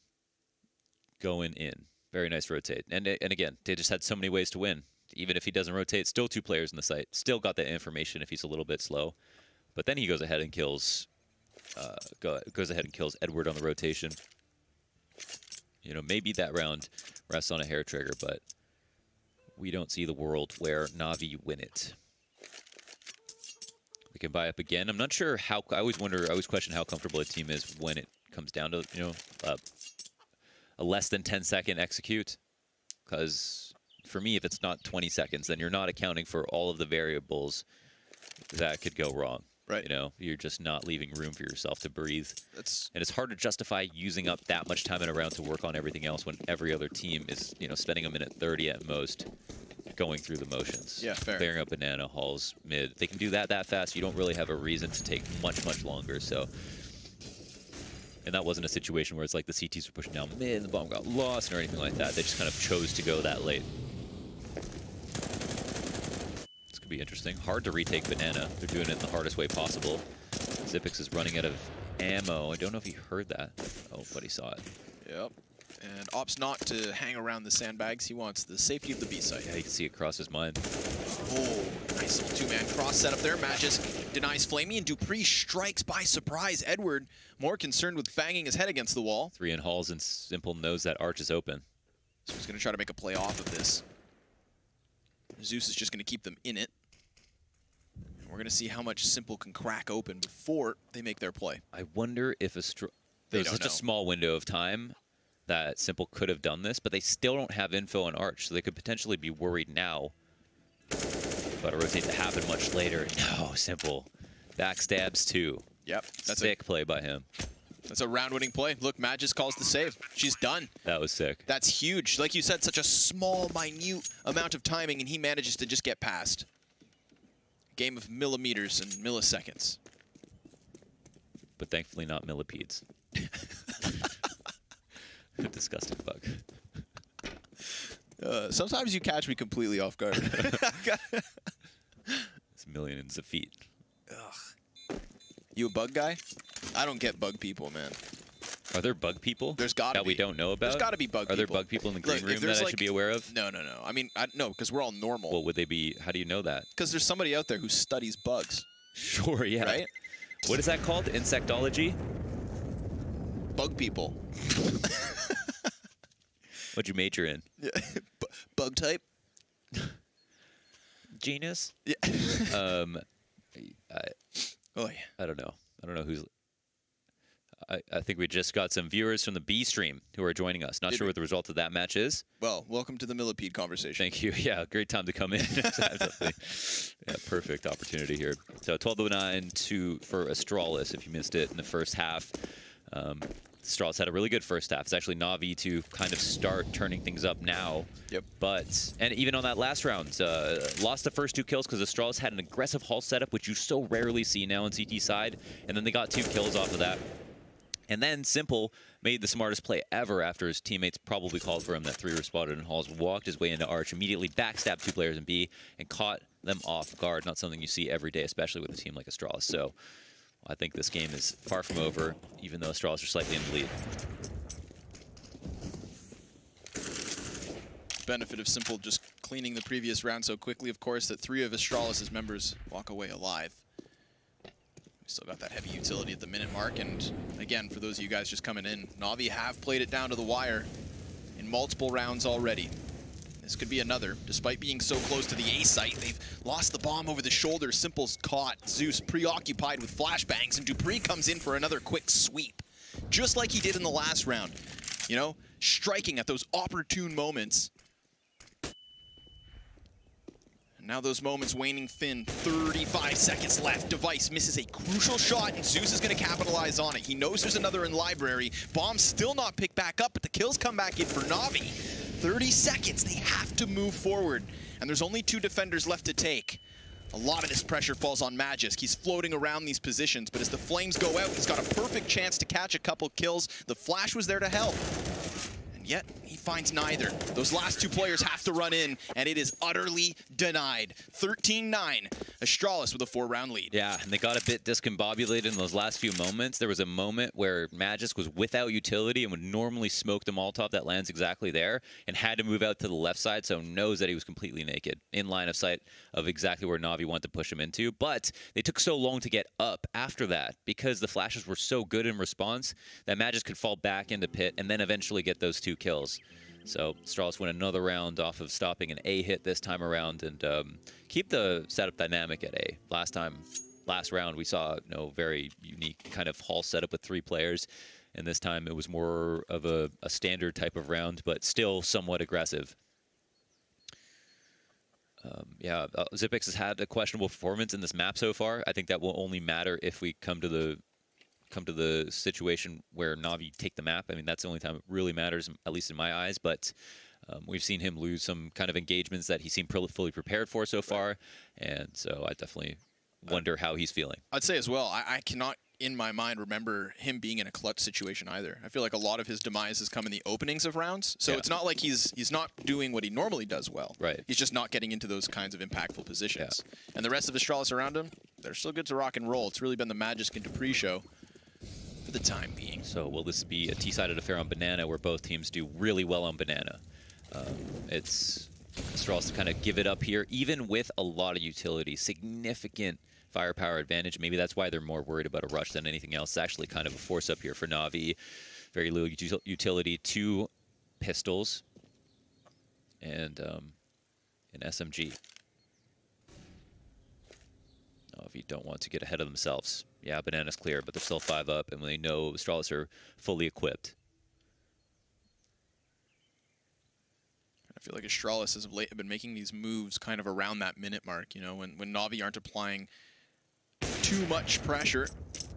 Speaker 2: going in. Very nice rotate. And again, they just had so many ways to win. Even if he doesn't rotate, still 2 players in the site. Still got that information if he's a little bit slow. But then he goes ahead and kills Edward on the rotation. You know, maybe that round rests on a hair trigger, but we don't see the world where Na'Vi win it. We can buy up again. I'm not sure how. I always question how comfortable a team is when it comes down to, you know, a less than 10-second execute. Because for me, if it's not 20 seconds, then you're not accounting for all of the variables that could go wrong.
Speaker 1: Right.
Speaker 2: You know, you're just not leaving room for yourself to breathe. And it's hard to justify using up that much time in a round to work on everything else when every other team is, you know, spending a minute 30 at most going through the motions.
Speaker 1: Yeah, fair.
Speaker 2: Clearing up banana, halls, mid. They can do that fast. You don't really have a reason to take much longer. So, and that wasn't a situation where it's like the CTs were pushing down mid and the bomb got lost or anything like that. They just kind of chose to go that late. Be interesting. Hard to retake banana. They're doing it in the hardest way possible. Zipex is running out of ammo. I don't know if he heard that. Oh, but he saw it.
Speaker 1: Yep. And opts not to hang around the sandbags. He wants the safety of the B site.
Speaker 2: Yeah, you can see it cross his mind.
Speaker 1: Oh, nice little 2-man cross setup there. Matches, denies Flamey, and Dupree strikes by surprise. Edward, more concerned with banging his head against the wall.
Speaker 2: 3 in halls, and Simple knows that Arch is open.
Speaker 1: So he's going to try to make a play off of this. Zeus is just going to keep them in it. We're going to see how much Simple can crack open before they make their play.
Speaker 2: I wonder if There's such a small window of time that Simple could have done this, but they still don't have info on Arch, so they could potentially be worried now. But a rotate to happen much later. No, Simple. Backstabs too.
Speaker 1: Yep.
Speaker 2: That's sick play by him.
Speaker 1: That's a round-winning play. Look, Magis calls the save. She's done.
Speaker 2: That was sick.
Speaker 1: That's huge. Like you said, such a small, minute amount of timing, and he manages to just get past. Game of millimeters and milliseconds.
Speaker 2: But thankfully not millipedes. A disgusting bug.
Speaker 1: Sometimes you catch me completely off guard.
Speaker 2: It's millions of feet.
Speaker 1: Ugh. You a bug guy? I don't get bug people, man.
Speaker 2: Are there bug people?
Speaker 1: There's gotta
Speaker 2: that
Speaker 1: be.
Speaker 2: we don't know about?
Speaker 1: There's gotta be bug people.
Speaker 2: Are there bug people in the green room that I should be aware of?
Speaker 1: No. I mean, no, because we're all normal.
Speaker 2: Well, would they be? How do you know that?
Speaker 1: Because there's somebody out there who studies bugs.
Speaker 2: Sure, yeah.
Speaker 1: Right?
Speaker 2: What is that called? Insectology?
Speaker 1: Bug people.
Speaker 2: What'd you major in?
Speaker 1: Yeah. Bug type?
Speaker 2: Genus?
Speaker 1: Yeah.
Speaker 2: I don't know. I don't know who's... I think we just got some viewers from the B stream who are joining us. Not sure what the result of that match is.
Speaker 1: Well, welcome to the millipede conversation.
Speaker 2: Thank you. Yeah, great time to come in. Yeah, perfect opportunity here. So 12:09 for Astralis, if you missed it in the first half. Astralis had a really good first half. It's actually Na'Vi to kind of start turning things up now.
Speaker 1: Yep.
Speaker 2: And even on that last round, lost the first 2 kills because Astralis had an aggressive hull setup, which you so rarely see now on CT side. And then they got 2 kills off of that. And then Simple made the smartest play ever after his teammates probably called for him that 3 were spotted in halls, walked his way into Arch, immediately backstabbed 2 players in B, and caught them off guard. Not something you see every day, especially with a team like Astralis. So I think this game is far from over, even though Astralis are slightly in the lead.
Speaker 1: Benefit of Simple just cleaning the previous round so quickly, of course, that 3 of Astralis' members walk away alive. Still got that heavy utility at the minute mark, and again, for those of you guys just coming in, Na'Vi have played it down to the wire in multiple rounds already. This could be another. Despite being so close to the A site, they've lost the bomb over the shoulder. Simple's caught. Zeus preoccupied with flashbangs, and Dupree comes in for another quick sweep. Just like he did in the last round. You know, striking at those opportune moments. Now those moments waning thin. 35 seconds left. Device misses a crucial shot, and Zeus is going to capitalize on it. He knows there's another in library. Bomb's still not picked back up, but the kills come back in for Na'Vi. 30 seconds. They have to move forward, and there's only 2 defenders left to take. A lot of this pressure falls on Magisk. He's floating around these positions, but as the flames go out, he's got a perfect chance to catch a couple kills. The flash was there to help. Yet, he finds neither. Those last 2 players have to run in, and it is utterly denied. 13-9, Astralis with a 4-round lead.
Speaker 2: Yeah, and they got a bit discombobulated in those last few moments. There was a moment where Magisk was without utility and would normally smoke the Molotov that lands exactly there, and had to move out to the left side, so knows that he was completely naked, in line of sight of exactly where Na'Vi wanted to push him into. But they took so long to get up after that, because the flashes were so good in response, that Magisk could fall back into pit, and then eventually get those 2 kills. So Astralis win another round off of stopping an A hit this time around, and keep the setup dynamic at A. Last round we saw very unique kind of hall setup with 3 players, and this time it was more of a standard type of round, but still somewhat aggressive. Yeah, Zipix has had a questionable performance in this map so far. I think that will only matter if we come to the situation where Na'Vi take the map. I mean, that's the only time it really matters, at least in my eyes. But we've seen him lose some kind of engagements that he seemed fully prepared for so far. And so I definitely wonder how he's feeling.
Speaker 1: I'd say as well, I cannot, in my mind, remember him being in a clutch situation either. I feel like a lot of his demise has come in the openings of rounds. So it's not like he's not doing what he normally does well.
Speaker 2: Right.
Speaker 1: He's just not getting into those kinds of impactful positions. Yeah. And the rest of Astralis around him, they're still good to rock and roll. It's really been the Magisk and Dupree show for the time being.
Speaker 2: So will this be a T-sided affair on Banana where both teams do really well on Banana? It's Astralis to kind of give it up here, even with a lot of utility, significant firepower advantage. Maybe that's why they're more worried about a rush than anything else. It's actually kind of a force up here for Na'Vi. Very little utility, 2 pistols, and an SMG. Na'Vi don't want to get ahead of themselves. yeah, Banana's clear, but they're still 5 up, and they know Astralis are fully equipped.
Speaker 1: I feel like Astralis has of late have been making these moves kind of around that minute mark. You know, when Na'Vi aren't applying too much pressure,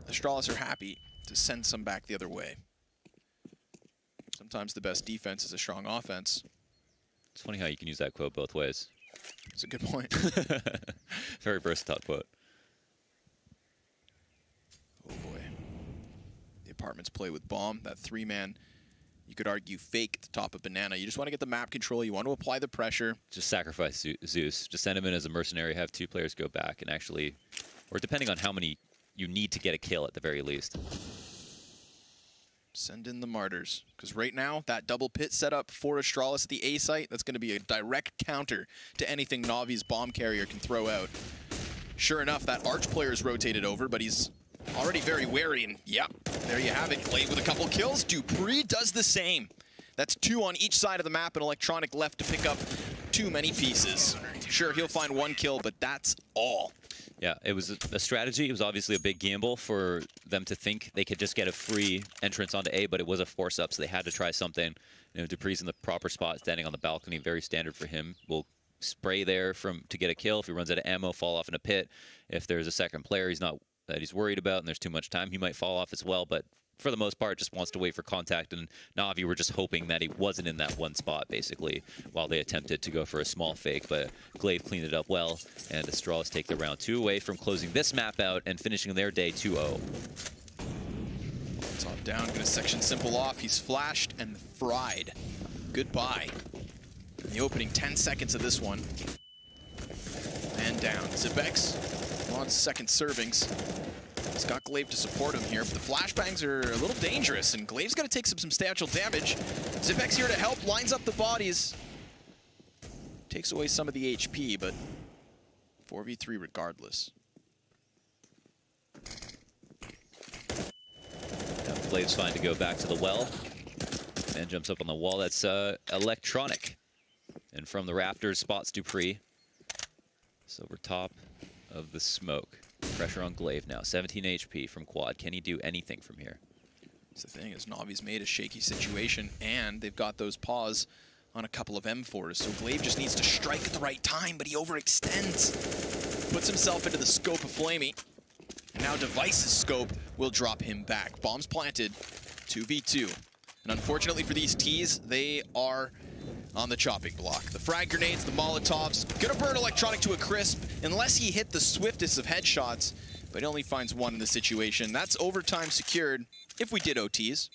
Speaker 1: Astralis are happy to send some back the other way. Sometimes the best defense is a strong offense.
Speaker 2: It's funny how you can use that quote both ways.
Speaker 1: It's a good point.
Speaker 2: Very versatile quote.
Speaker 1: Oh boy. The apartments play with bomb. That 3-man, you could argue, fake at the top of Banana. You just want to get the map control. You want to apply the pressure.
Speaker 2: Just sacrifice Zeus. Just send him in as a mercenary, have 2 players go back, and actually, or depending on how many you need to get a kill at the very least.
Speaker 1: Send in the martyrs, because right now, that double pit setup for Astralis at the A site, that's going to be a direct counter to anything Na'Vi's bomb carrier can throw out. Sure enough, that Arch player is rotated over, but he's already very wary, and yeah, there you have it. Glaive with a couple kills. Dupree does the same. That's 2 on each side of the map, and Electronic left to pick up too many pieces. Sure, he'll find 1 kill, but that's all.
Speaker 2: Yeah, it was a strategy. It was obviously a big gamble for them to think they could just get a free entrance onto A, but it was a force-up, so they had to try something. You know, Dupree's in the proper spot, standing on the balcony, very standard for him. Will spray there to get a kill. If he runs out of ammo, fall off in a pit. If there's a second player that he's worried about and there's too much time, he might fall off as well, but for the most part, just wants to wait for contact, and Na'Vi were just hoping that he wasn't in that one spot, basically, while they attempted to go for a small fake, but Glaive cleaned it up well, and Astralis take the round 2 away from closing this map out and finishing their day 2-0.
Speaker 1: Top down, gonna section Simple off. He's flashed and fried. Goodbye. In the opening 10 seconds of this one. Man down. Zipex on second servings. He's got Glaive to support him here, but the flashbangs are a little dangerous, and Glaive's going to take some substantial damage. Zipex here to help, lines up the bodies. Takes away some of the HP, but 4v3 regardless.
Speaker 2: Yeah, Glaive's fine to go back to the well. Man jumps up on the wall. That's Electronic. And from the rafters, spots Dupree. So we're top of the smoke. Pressure on Glaive now. 17 HP from Quad. Can he do anything from here?
Speaker 1: That's the thing, is Na'Vi's made a shaky situation, and they've got those paws on a couple of M4s. So Glaive just needs to strike at the right time, but he overextends. Puts himself into the scope of Flamey. And now Device's scope will drop him back. Bombs planted. 2v2. And unfortunately for these Ts, they are on the chopping block. The frag grenades, the Molotovs, gonna burn Electronic to a crisp unless he hit the swiftest of headshots, but he only finds 1 in the situation. That's overtime secured if we did OTs.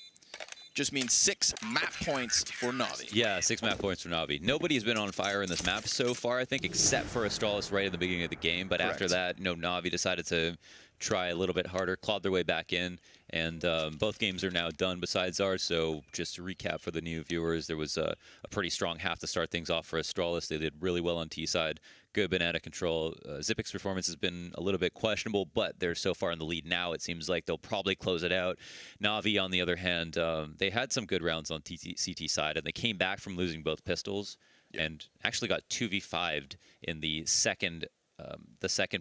Speaker 1: Just means 6 map points for Na'Vi.
Speaker 2: Yeah, 6 map points for Na'Vi. Nobody's been on fire in this map so far, I think, except for Astralis right at the beginning of the game. But
Speaker 1: Correct.
Speaker 2: After that, you know, Na'Vi decided to try a little bit harder, clawed their way back in, and both games are now done besides ours. So just to recap for the new viewers, there was a pretty strong half to start things off for Astralis. They did really well on T side. Good Banana control. Zipic's performance has been a little bit questionable, but they're so far in the lead now, it seems like they'll probably close it out. Na'Vi, on the other hand, they had some good rounds on CT side, and they came back from losing both pistols, and actually got 2v5'd in the second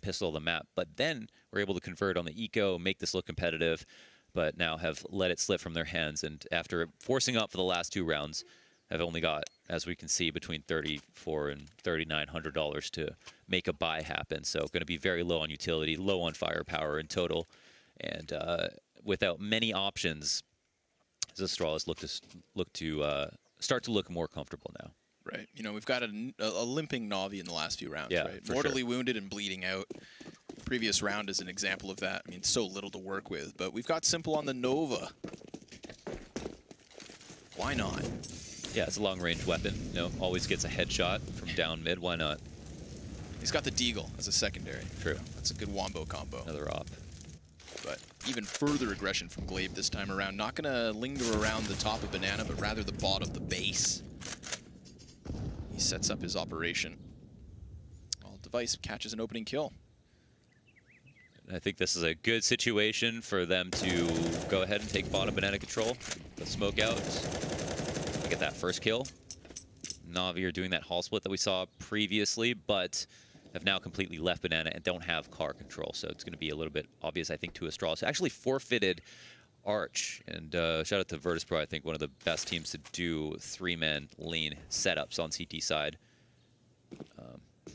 Speaker 2: pistol of the map, but then were able to convert on the eco, make this look competitive, but now have let it slip from their hands, and after forcing up for the last 2 rounds, have only got, as we can see, between $3,400 and $3,900 to make a buy happen. So going to be very low on utility, low on firepower in total, and without many options, Astralis look to start to look more comfortable now.
Speaker 1: Right. You know, we've got a limping Na'Vi in the last few rounds,
Speaker 2: yeah,
Speaker 1: right? Mortally wounded and bleeding out. Previous round is an example of that. I mean, so little to work with, but we've got Simple on the Nova. Why not?
Speaker 2: Yeah, it's a long-range weapon. You know, always gets a headshot from down mid. Why not?
Speaker 1: He's got the Deagle as a secondary.
Speaker 2: True.
Speaker 1: That's a good wombo combo.
Speaker 2: Another op.
Speaker 1: But even further aggression from Glaive this time around. Not going to linger around the top of Banana, but rather the bottom, the base. He sets up his operation. Well, Device catches an opening kill.
Speaker 2: I think this is a good situation for them to go ahead and take bottom Banana control. The smoke out. Get that first kill. Na'Vi are doing that hall split that we saw previously, but have now completely left Banana and don't have car control. So it's going to be a little bit obvious, I think, to Astralis. Actually forfeited Arch. And shout out to Virtus Pro, I think one of the best teams to do 3-man lean setups on CT side.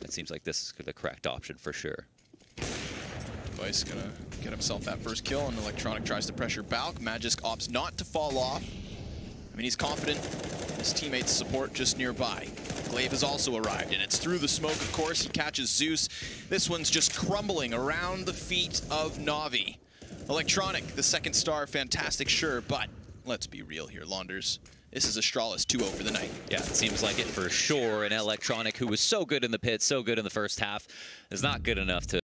Speaker 2: It seems like this is the correct option for sure.
Speaker 1: Vice gonna get himself that first kill, and Electronic tries to pressure Balk. Magisk opts not to fall off. I mean, he's confident in his teammates' support just nearby. Glaive has also arrived, and it's through the smoke, of course. He catches Zeus. This one's just crumbling around the feet of Na'Vi. Electronic, the second star, fantastic, sure, but let's be real here, Launders. This is Astralis 2-0 for the night.
Speaker 2: Yeah, it seems like it for sure. And Electronic, who was so good in the pit, so good in the first half, is not good enough to